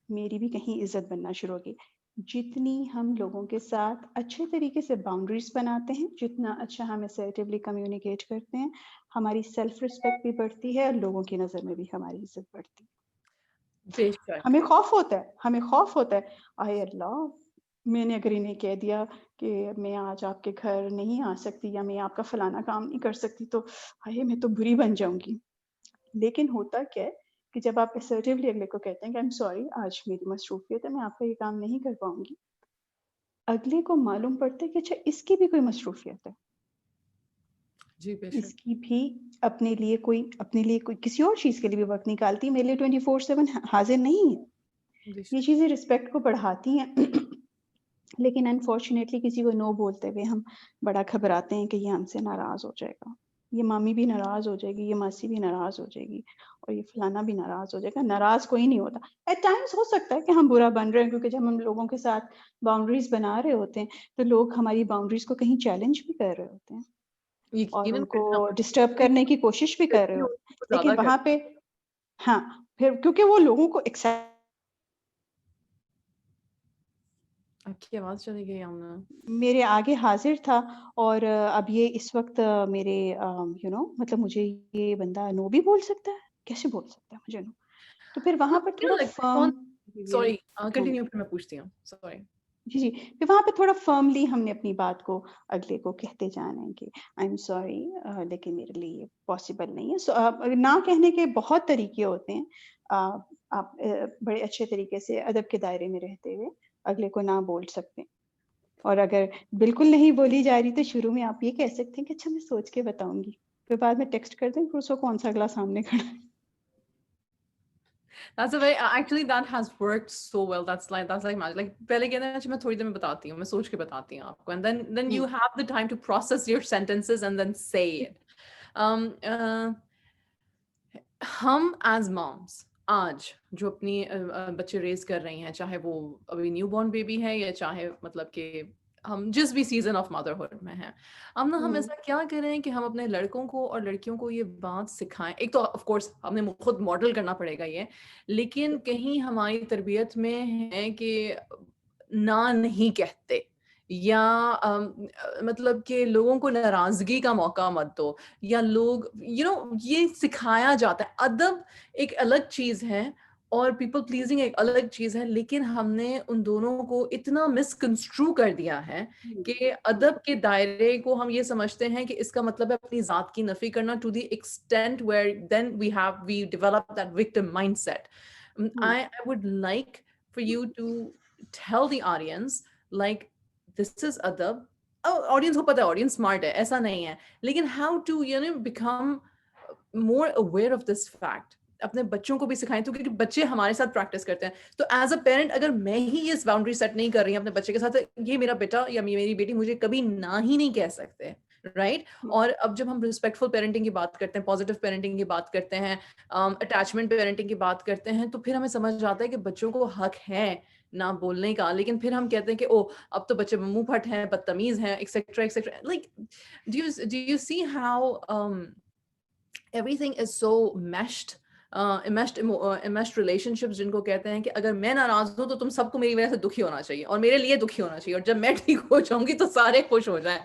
میری بھی کہیں عزت بننا شروع ہوگی. جتنی ہم لوگوں کے ساتھ اچھے طریقے سے باؤنڈریز بناتے ہیں، جتنا اچھا ہم assertively کمیونیکیٹ کرتے ہیں، ہماری سیلف رسپیکٹ بھی بڑھتی ہے اور لوگوں کی نظر میں بھی ہماری عزت بڑھتی ہے. بے شک. ہمیں خوف ہوتا ہے آئے اللہ، میں نے اگر انہیں کہہ دیا کہ میں آج آپ کے گھر نہیں آ سکتی یا میں آپ کا فلانا کام نہیں کر سکتی تو آئے میں تو بری بن جاؤں گی. لیکن ہوتا کیا ہے کہ جب آپ assertively اگلے کو کہتے ہیں کہ I'm sorry آج میری مصروفیت ہے، میں آپ کا یہ کام نہیں کر پاؤں گی، اگلے کو معلوم پڑتا ہے کہ اچھا اس کی بھی کوئی مصروفیت ہے، جی بے اس شک. کی بھی اپنے لیے کوئی کسی اور چیز کے لیے بھی وقت نکالتی ہے، میرے لیے 24/7 حاضر نہیں ہے. بے یہ شک. چیزیں رسپیکٹ کو بڑھاتی ہیں. لیکن انفارچونیٹلی کسی کو نو بولتے ہوئے ہم بڑا گھبراتے ہیں کہ یہ ہم سے ناراض ہو جائے گا، یہ مامی بھی ناراض ہو جائے گی، یہ ماسی بھی ناراض ہو جائے گی، اور یہ فلانا بھی ناراض ہو جائے گا. ناراض کوئی نہیں ہوتا. ایٹ ٹائمز ہو سکتا ہے کہ ہم برا بن رہے ہیں، کیونکہ جب ہم لوگوں کے ساتھ باؤنڈریز بنا رہے ہوتے ہیں تو لوگ ہماری باؤنڈریز کو کہیں چیلنج بھی کر رہے ہوتے ہیں اور یقیناً ان کو ڈسٹرب کرنے کی کوشش بھی کر رہے ہوتے ہیں. لیکن زیادہ وہاں پہ ہاں پھر کیونکہ وہ لوگوں کو ایکسیپٹ، آپ کی آواز چلی گئی ہم نے. میرے آگے حاضر تھا، اور اب یہ اس وقت میرے مطلب مجھے یہ بندہ نو بھی بول سکتا ہے، کیسے بول سکتا ہے مجھے نو؟ تو پھر وہاں پر تھوڑا فرم، سوری ہاں کنٹینیو، پھر میں پوچھتی ہوں. سوری. جی پھر وہاں پہ تھوڑا فرملی ہم نے اپنی بات کو اگلے کو کہتے جانا ہے کہ آئی ایم سوری لیکن میرے لیے یہ پاسبل نہیں ہے. نہ کہنے کے بہت طریقے ہوتے ہیں. آپ بڑے اچھے طریقے سے ادب کے دائرے میں رہتے ہوئے اگلے کو نہ بول سکتے ہیں، اور اگر بالکل نہیں بولی جا رہی تو شروع میں آپ یہ کہہ سکتے ہیں کہ اچھا میں سوچ کے بتاؤں گی، پھر بعد میں ٹیکسٹ کر دیں پھر اس کو کون سا اگلا سامنے کھڑا ہے. That's a very actually that has worked so well. That's like magic. Like پہلے کہتے ہیں میں تھوڑی دیر میں بتاتی ہوں، میں سوچ کے بتاتی ہوں آپ کو, and then you have the time to process your sentences and then say it. ہم ایز moms آج جو اپنی بچے ریز کر رہی ہیں، چاہے وہ ابھی نیو بورن بیبی ہے یا چاہے مطلب کہ ہم جس بھی سیزن آف مدرہڈ میں ہیں، ہم ایسا کیا کریں کہ ہم اپنے لڑکوں کو اور لڑکیوں کو یہ بات سکھائیں. ایک تو آف کورس ہمیں خود ماڈل کرنا پڑے گا یہ، لیکن کہیں ہماری تربیت میں ہے کہ نہ نہیں کہتے، یا مطلب کہ لوگوں کو ناراضگی کا موقع مت دو، یا لوگ یہ سکھایا جاتا ہے. ادب ایک الگ چیز ہے اور پیپل پلیزنگ ایک الگ چیز ہے، لیکن ہم نے ان دونوں کو اتنا مسکنسٹرو کر دیا ہے کہ ادب کے دائرے کو ہم یہ سمجھتے ہیں کہ اس کا مطلب ہے اپنی ذات کی نفی کرنا to the extent where then we develop that victim mindset. I would like for you to tell the audience like this is adab. Audience کو پتا ہے audience smart ہے ایسا نہیں ہے، لیکن how to become more aware of this fact. اپنے بچوں کو بھی سکھائیں تو، کیونکہ بچے ہمارے ساتھ پریکٹس کرتے ہیں. تو ایز اے پیرنٹ اگر میں ہی اس باؤنڈری سیٹ نہیں کر رہی ہوں اپنے بچے کے ساتھ، یہ میرا بیٹا یا میری بیٹی مجھے کبھی نہ ہی نہیں کہہ سکتے، رائٹ؟ اور اب جب ہم ریسپیکٹفل پیرنٹنگ کی بات کرتے ہیں، پازیٹیو پیرنٹنگ کی بات کرتے ہیں، اٹیچمنٹ پیرنٹنگ کی بات کرتے ہیں، تو پھر ہمیں سمجھ آتا ہے کہ بچوں کو حق ہے نہ بولنے کا، لیکن پھر ہم کہتے ہیں کہ او اب تو بچے منہ پھٹ ہیں، بدتمیز ہیں، etcetera etcetera. Like do you see how everything is so enmeshed relationships جن کو کہتے ہیں کہ اگر میں ناراض ہوں تو تم سب کو میری وجہ سے دکھی ہونا چاہیے اور میرے لیے دکھی ہونا چاہیے، اور جب میں ٹھیک ہو جاؤں گی تو سارے خوش ہو جائیں.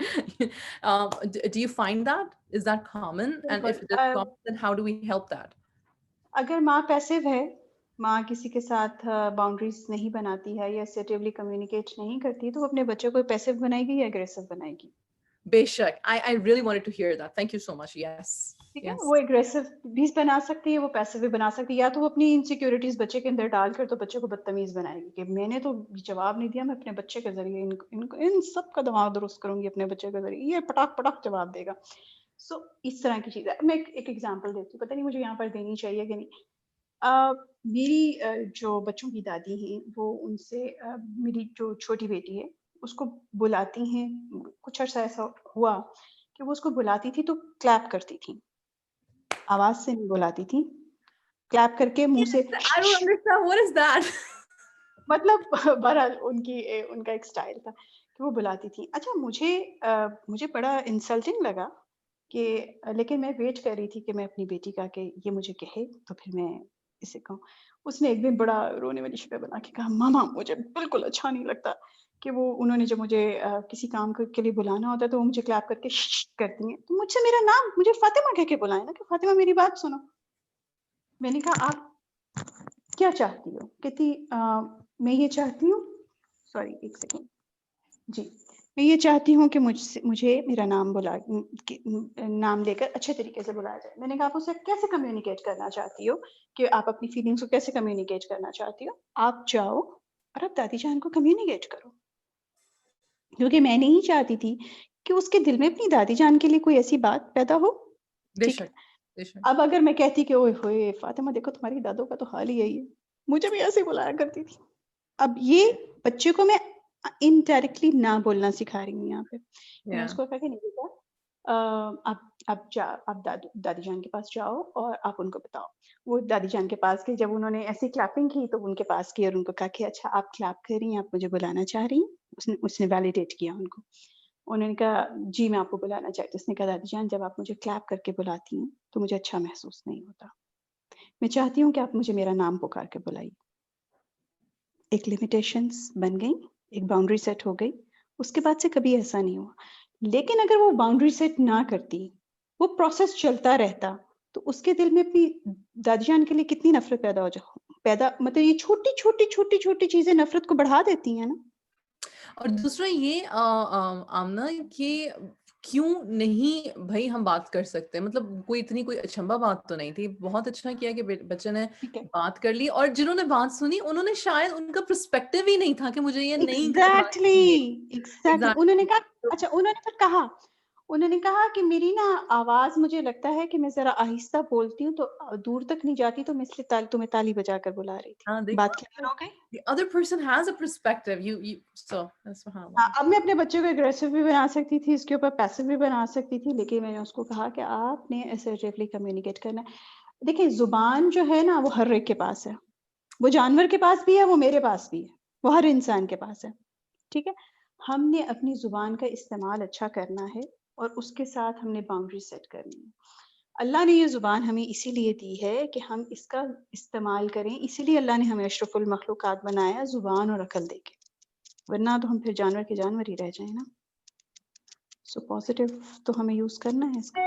Do you find that? Is that common? And if it is common, then how do we help that? اگر ماں پیسو ہے، ماں کسی کے ساتھ باؤنڈریز نہیں بناتی ہے یا assertively کمیونیکیٹ نہیں کرتی، تو وہ اپنے بچے کو پیسو بنائے گی یا اگریسو بنائے گی. بے شک. I really wanted to hear that. Thank you so much. Yes. ٹھیک ہے، Yes. وہ اگریسو بھی بنا سکتی ہے، وہ پیسو بھی بنا سکتی ہے، یا تو وہ اپنی انسیکیورٹیز بچے کے اندر ڈال کر تو بچے کو بدتمیز بنائے گی کہ میں نے تو جواب نہیں دیا، میں اپنے بچے کے ذریعے ان سب کا دماغ درست کروں گی اپنے بچے کے ذریعے، یہ پٹاخ پٹاخ جواب دے گا. سو اس طرح کی چیز ہے. میں ایک ایگزامپل دیتی ہوں، پتہ نہیں مجھے یہاں پر دینی چاہیے کہ نہیں. میری جو بچوں کی دادی ہیں، وہ ان سے میری جو چھوٹی بیٹی ہے اس کو بلاتی ہیں، کچھ عرصہ ایسا ہوا کہ وہ اس کو بلاتی تھی تو کلیپ کرتی تھی، آواز سے نہیں بلاتی تھی، کلیپ کر کے منہ سے. I don't understand. What is that? مطلب بہرحال ان کا ایک سٹائل تھا کہ وہ بلاتی تھی. اچھا مجھے بڑا انسلٹنگ لگا کہ لیکن میں ویٹ کر رہی تھی کہ میں اپنی بیٹی کا کہ یہ مجھے کہے تو پھر میں اسے کہوں. اس نے ایک دن بڑا رونے والی شکل بنا کے کہا ماما مجھے بالکل اچھا نہیں لگتا کہ وہ انہوں نے جب مجھے کسی کام کے لیے بلانا ہوتا ہے تو وہ مجھے کلیپ کر کے کرتی ہیں، تو مجھ سے میرا نام مجھے فاطمہ کہہ کے بلائیں نا کہ فاطمہ میری بات سنو. میں نے کہا آپ کیا چاہتی ہو؟ کہتی میں یہ چاہتی ہوں، سوری ایک سیکنڈ جی، میں یہ چاہتی ہوں کہ مجھے میرا نام لے کر اچھے طریقے سے بلایا جائے. میں نے کہا آپ اسے کیسے کمیونیکیٹ کرنا چاہتی ہو، کہ آپ اپنی فیلنگس کو کیسے کمیونیکیٹ کرنا چاہتی ہو؟ آپ جاؤ اور آپ دادی جان کو کمیونیکیٹ کرو، کیونکہ میں نہیں چاہتی تھی کہ اس کے دل میں اپنی دادی جان کے لیے کوئی ایسی بات پیدا ہو. بے ٹھیک ہے، شک. بے شک. اب اگر میں کہتی کہ اوئے ہوئے فاطمہ دیکھو تمہاری دادوں کا تو حال ہی یہی ہے، مجھے بھی ایسے بلایا کرتی تھی. اب یہ بچے کو میں انڈائریکٹلی نہ بولنا سکھا رہی ہوں یہاں پہ. میں اس کو کہا کہ نہیں بیٹا آپ دادی جان کے پاس جاؤ اور آپ ان کو بتاؤ. وہ دادی جان کے پاس گئی، جب انہوں نے ایسی کلیپنگ کی تو ان کے پاس گئی اور ان کو کہا کہ اچھا آپ کلیپ کر رہی ہیں، آپ مجھے بلانا چاہ رہی ہیں. اس نے ویلیڈیٹ کیا ان کو. انہوں نے کہا جی میں آپ کو بلانا چاہتی ہوں. اس نے کہا دادی جان جب آپ مجھے کلیپ کر کے بلاتی ہیں تو مجھے اچھا محسوس نہیں ہوتا، میں چاہتی ہوں کہ آپ مجھے میرا نام پکار کے بلائیے. ایک لمیٹیشنز بن گئی، ایک باؤنڈری سیٹ ہو گئی. اس کے بعد سے کبھی ایسا نہیں ہوا. لیکن اگر وہ باؤنڈری سیٹ نہ کرتی، وہ پروسیس چلتا رہتا، تو اس کے دل میں اپنی دادی جان کے لیے کتنی نفرت مطلب یہ چھوٹی چھوٹی چھوٹی چھوٹی چیزیں نفرت کو بڑھا دیتی ہیں نا. اور دوسرا یہ آمنہ کہ کیوں نہیں بھائی ہم بات کر سکتے، مطلب کوئی اچھمبا بات تو نہیں تھی. بہت اچھا کیا کہ بچے نے ٹھیک ہے، بات کر لی، اور جنہوں نے بات سنی انہوں نے شاید ان کا پرسپیکٹیو ہی نہیں تھا کہ مجھے یہ نہیں کرنا چاہیے. ایگزیکٹلی. انہوں نے کہا اچھا، انہوں نے کہا کہ میری نا آواز مجھے لگتا ہے کہ میں ذرا آہستہ بولتی ہوں تو دور تک نہیں جاتی، تو میں اس لیے تمہیں تالی بجا کر بلا رہی تھی. ہاں بات دیکھو، کلیئر ہو گئی. the other person has a perspective. So سبحان اللہ. اب میں اپنے بچے کو اگریسو بھی بنا سکتی تھی، اس کے اوپر پیسو بھی بنا سکتی تھی، لیکن میں نے اس کو کہا کہ آپ نے assertively کمیونیکیٹ کرنا ہے. دیکھیں زبان جو ہے نا وہ ہر ایک کے پاس ہے، وہ جانور کے پاس بھی ہے، وہ میرے پاس بھی ہے، وہ ہر انسان کے پاس ہے. ٹھیک ہے، ہم نے اپنی زبان کا استعمال اچھا کرنا ہے اور اس کے ساتھ ہم نے باؤنڈری سیٹ کرنی ہے. اللہ نے یہ زبان ہمیں اسی لیے دی ہے کہ ہم اس کا استعمال کریں، اسی لیے اللہ نے ہمیں اشرف المخلوقات بنایا زبان اور عقل دے کے، ورنہ تو ہم پھر جانور کے جانور ہی رہ جائیں نا. سو پازیٹیو تو ہمیں یوز کرنا ہے اس کا.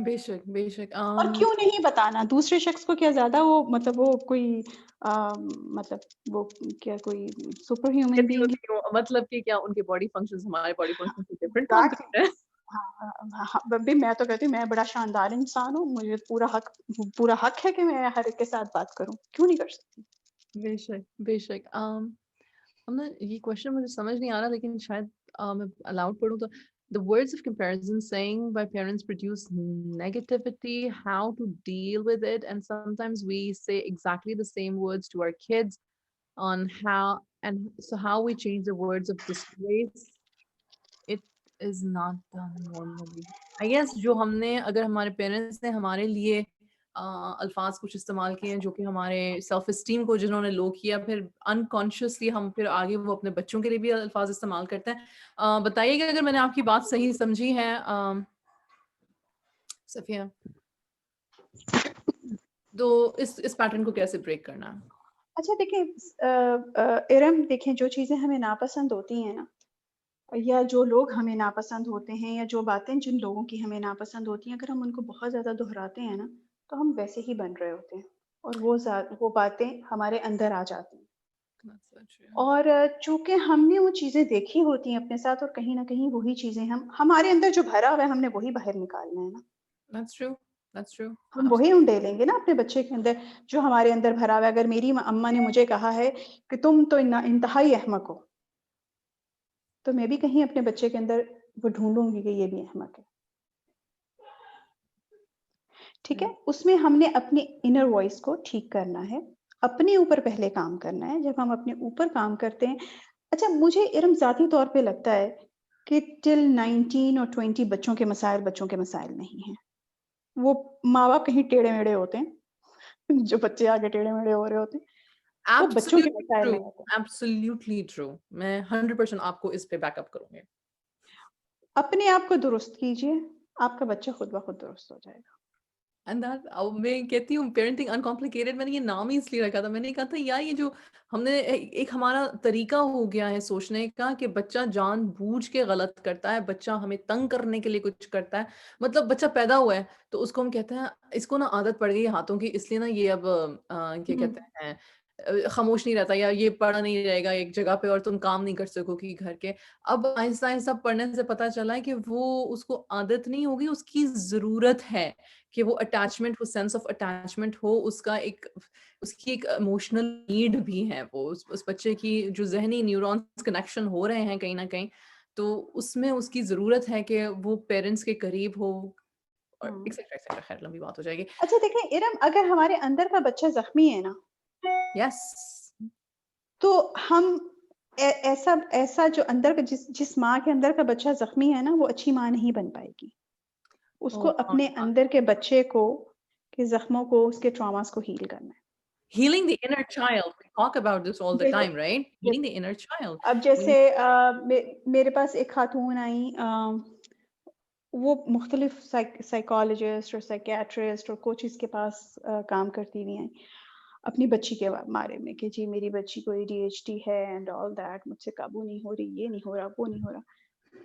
بے شک بے شک اور کیوں نہیں بتانا دوسرے شخص کو؟ کیا زیادہ وہ مطلب وہ کوئی مطلب وہ کیا کوئی سپر ہیومن کیسی بینگ ہوتی ہے وہ؟ مطلب کہ کیا ان کے باڈی فنکشنز ہمارے باڈی فنکشن سے ڈفرینٹ کام ہے؟ کرتے ہیں؟ ببی میں تو کہتی ہوں میں بڑا شاندار انسان ہوں، مجھے پورا حق ہے کہ میں ہر ایک کے ساتھ بات کروں، کیوں نہیں کر سکتی؟ بے شک بے شک یہ کوشچن مجھے سمجھ نہیں آ رہا، لیکن شاید میں الاؤڈ پڑھوں تو the words of comparison saying by parents produce negativity, how to deal with it, and sometimes we say exactly the same words to our kids on how, and so how we change the words of disgrace. It is not done normally. I guess جو ہم نے اگر ہمارے parents نے ہمارے لیے الفاظ کچھ استعمال کیے ہیں جو کہ ہمارے سیلف اسٹیم کو جنہوں نے لو کیا، پھر انکانشیسلی ہم پھر آگے وہ اپنے بچوں کے لیے بھی الفاظ استعمال کرتے ہیں. بتائیے گا اگر میں نے آپ کی بات صحیح سمجھی ہے صفیہ، تو اس پیٹرن کو کیسے بریک کرنا ہے؟ اچھا دیکھیں ارم، دیکھیں جو چیزیں ہمیں ناپسند ہوتی ہیں نا، یا جو لوگ ہمیں ناپسند ہوتے ہیں، یا جو باتیں جن لوگوں کی ہمیں ناپسند ہوتی ہیں، اگر ہم ان کو بہت زیادہ دہراتے ہیں نا تو ہم ویسے ہی بن رہے ہوتے ہیں، اور وہ باتیں ہمارے اندر آ جاتی ہیں. اور چونکہ ہم نے وہ چیزیں دیکھی ہوتی ہیں اپنے ساتھ، اور کہیں نہ کہیں وہی چیزیں ہمارے اندر جو بھرا ہوا ہے ہم نے وہی باہر نکالنا ہے نا. That's true. That's true. ہم وہی ڈالیں گے نا اپنے بچے کے اندر جو ہمارے اندر بھرا ہوا ہے. اگر میری اماں نے مجھے کہا ہے کہ تم تو انتہائی احمق ہو، تو میں بھی کہیں اپنے بچے کے اندر وہ ڈھونڈوں گی کہ یہ بھی احمق ہے. ٹھیک ہے، اس میں ہم نے اپنی انر وائس کو ٹھیک کرنا ہے، اپنے اوپر پہلے کام کرنا ہے. جب ہم اپنے اوپر کام کرتے ہیں، اچھا مجھے ارم ذاتی طور پہ لگتا ہے کہ ٹل 19 اور 20 بچوں کے مسائل نہیں ہیں. وہ ماں باپ کہیں ٹیڑھے میڑے ہوتے ہیں، جو بچے آگے ٹیڑھے میڑے ہو رہے ہوتے ہیں، وہ بچوں کے مسائل نہیں ہوتے. Absolutely true. میں 100% آپ کو اس پہ بیک اپ کروں گی. اپنے آپ کو درست کیجئے، آپ کا بچہ خود بخود درست ہو جائے گا. میں کہتی ہوں پیرنٹنگ انکمپلیکیٹڈ، میں نے یہ نام ہی اس لیے رکھا تھا. میں نے کہا تھا یار یہ جو ہم نے ایک ہمارا طریقہ ہو گیا ہے سوچنے کا کہ بچہ جان بوجھ کے غلط کرتا ہے، بچہ ہمیں تنگ کرنے کے لیے کچھ کرتا ہے. مطلب بچہ پیدا ہوا ہے تو اس کو ہم کہتے ہیں اس کو نا عادت پڑ گئی ہاتھوں کی، اس لیے نا یہ اب کیا کہتے ہیں خاموش نہیں رہتا، یا یہ پڑھا نہیں رہے گا ایک جگہ پہ اور تم کام نہیں کر سکو گی گھر کے. اب آہستہ آہستہ پڑھنے سے پتا چلا ہے کہ وہ اس کو عادت نہیں ہوگی، اس کی ضرورت ہے کہ وہ اٹیچمنٹ، وہ سینس آف اٹیچمنٹ ہو. اس کی ایک ایموشنل نیڈ بھی ہے. وہ اس بچے کی جو ذہنی نیورونز کنیکشن ہو رہے ہیں کہیں نہ کہیں، تو اس میں اس کی ضرورت ہے کہ وہ پیرنٹس کے قریب ہو، اور ایکسیکٹرا ایکسیکٹرا. خیر لمبی بات ہو جائے گی. اچھا دیکھیں ارم، اگر ہمارے اندر کا بچہ زخمی ہے نا، یس، تو ہم ایسا جو اندر کا جس ماں کے اندر کا بچہ زخمی ہے نا، وہ اچھی ماں نہیں بن پائے گی. اس کو اپنے اندر کے بچے کو کے زخموں کو، اس کے ٹراماز کو ہیل کرنا ہے. healing the inner child. We talk about this all the بالکل. time, right? Healing the inner child. اب جیسے میرے پاس ایک خاتون آئی، وہ مختلف سائیکالوجسٹ اور سائیکیٹرسٹ اور کوچز کے پاس کام کرتی ہوئی ہیں اپنی بچی کے بارے میں کہ جی میری بچی کو ADHD ہے اینڈ آل دیٹ، مجھ سے قابو نہیں ہو رہی، یہ نہیں ہو رہا، وہ نہیں ہو رہا.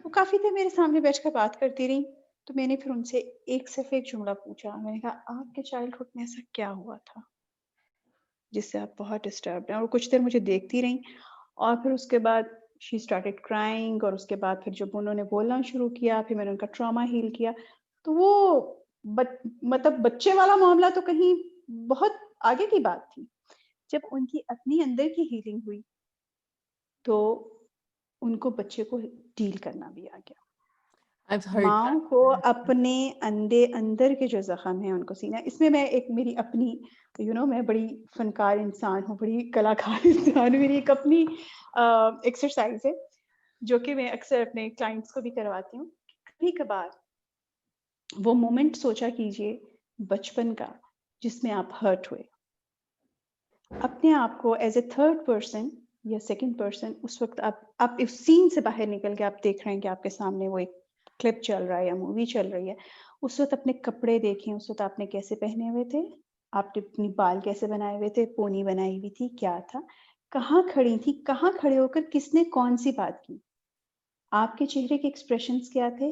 وہ کافی دیر میرے سامنے بیٹھ کر بات کرتی رہی. تو میں نے پھر ان سے صرف ایک جملہ پوچھا. میں نے کہا آپ کے چائلڈہڈ میں ایسا کیا ہوا تھا جس سے آپ بہت ڈسٹربڈ ہیں؟ اور کچھ دیر مجھے دیکھتی رہی، اور پھر اس کے بعد شی اسٹارٹیڈ کرائنگ. اور اس کے بعد پھر جب انہوں نے بولنا شروع کیا، پھر میں نے ان کا ٹراما ہیل کیا. تو وہ مطلب بچے والا معاملہ تو کہیں بہت آگے کی بات تھی. جب ان کی اپنی اندر کی ہیلنگ ہوئی تو ان کو بچے کو ڈیل کرنا بھی آ گیا. I've heard ماں that. کو اپنے اندر کے جو زخم ہیں ان کو سینا. اس میں میں ایک میری اپنی میں بڑی فنکار انسان ہوں، بڑی کلاکار انسان ہوں. میری ایک اپنی ایکسرسائز ہے جو کہ میں اکثر اپنے کلائنٹس کو بھی کرواتی ہوں. کبھی کبھار وہ مومنٹ سوچا کیجئے بچپن کا جس میں آپ ہرٹ ہوئے، اپنے آپ کو ایز اے تھرڈ پرسن یا سیکنڈ پرسن اس وقت آپ اس سین سے باہر نکل کے آپ دیکھ رہے ہیں کہ آپ کے سامنے وہ ایک کلپ چل رہا ہے یا مووی چل رہی ہے. اس وقت اپنے کپڑے دیکھیں، اس وقت آپ نے کیسے پہنے ہوئے تھے، آپ نے اپنی بال کیسے بنائے ہوئے تھے، پونی بنائی ہوئی تھی، کیا تھا، کہاں کھڑی تھی، کہاں کھڑے ہو کر کس نے کون سی بات کی، آپ کے چہرے کے ایکسپریشنز کیا تھے،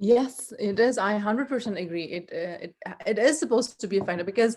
Yes, it is. I 100% agree. It is supposed to be effective because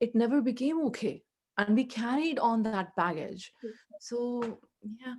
it never became okay and we carried on that baggage. So yeah,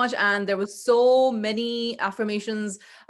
much and there was so many affirmations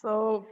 so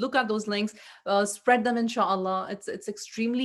look at those links, spread them inshallah. It's extremely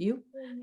you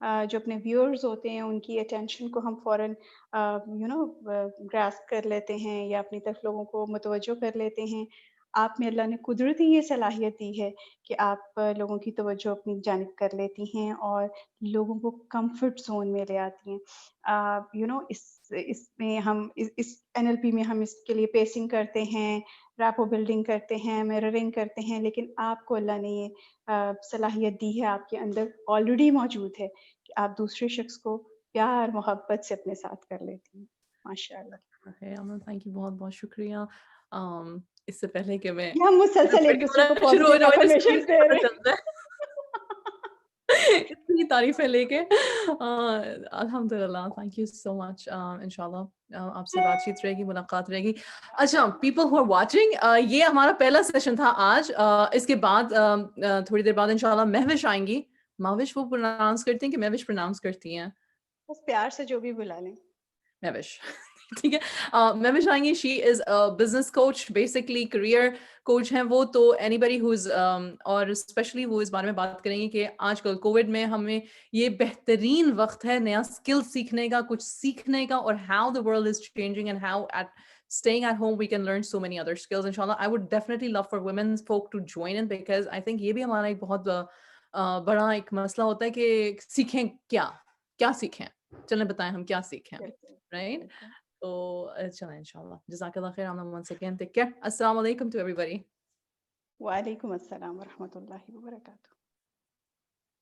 جو اپنے viewers ہوتے ہیں ان کی attention کو ہم فوراً grasp کر لیتے ہیں یا اپنی طرف لوگوں کو متوجہ کر لیتے ہیں. آپ میں اللہ نے قدرتی یہ صلاحیت دی ہے کہ آپ لوگوں کی توجہ اپنی جانب کر لیتی ہیں اور لوگوں کو کمفرٹ زون میں لے آتی ہیں. اس میں ہم اس NLP میں ہم اس کے لیے پیسنگ کرتے ہیں، ریپو بلڈنگ کرتے ہیں، مررنگ کرتے ہیں، لیکن آپ کو اللہ نے یہ صلاحیت دی ہے، آپ کے اندر آلریڈی موجود ہے کہ آپ دوسرے شخص کو پیار محبت سے اپنے ساتھ کر لیتی ہیں. ماشاء اللہ. تھینک یو، بہت بہت شکریہ. اس سے پہلے کہ میں یہ ہم مسلسل ایک دوسرے کو شروع ہو پازیٹیو جائے افرمیشن دے رہے پتہ ہیں. چلتا ہے اتنی تعریفیں لے کے. الحمد للہ، تھینک یو سو مچ. انشاء اللہ آپ سے بات چیت رہے گی، ملاقات رہے گی. اچھا، پیپل ہو آر واچنگ، یہ ہمارا پہلا سیشن تھا آج. اس کے بعد تھوڑی دیر بعد انشاءاللہ مہوش آئیں گی. مہوش وہ پروناؤنس کرتی ہیں کہ مہوش پروناؤنس کرتی ہیں؟ بس پیار سے جو بھی بلا لیں. مہوش ٹھیک ہے. مہوش آئیں گی. She is business coach, basically career coach ہیں وہ. تو اینی بڈی ہو از، اور اسپیشلی وہ اس بارے میں بات کریں گے کہ آج کل کووڈ میں ہمیں یہ بہترین وقت ہے نیا اسکل سیکھنے کا، کچھ سیکھنے کا، اور how the world is changing and how it staying at home we can learn so many other skills. Inshallah, I would definitely love for women folk to join in because I think یہ بھی ہمارا ایک بہت بڑا ایک مسئلہ ہوتا ہے کہ سیکھیں کیا سیکھیں. چلیں بتائیں ہم کیا سیکھیں. بالکل رائٹ. بالکل. تو چلیں انشاءاللہ. جزاک اللہ خیر. once again take care. السلام علیکم to everybody. وعلیکم السلام ورحمۃ اللہ وبرکاتہ.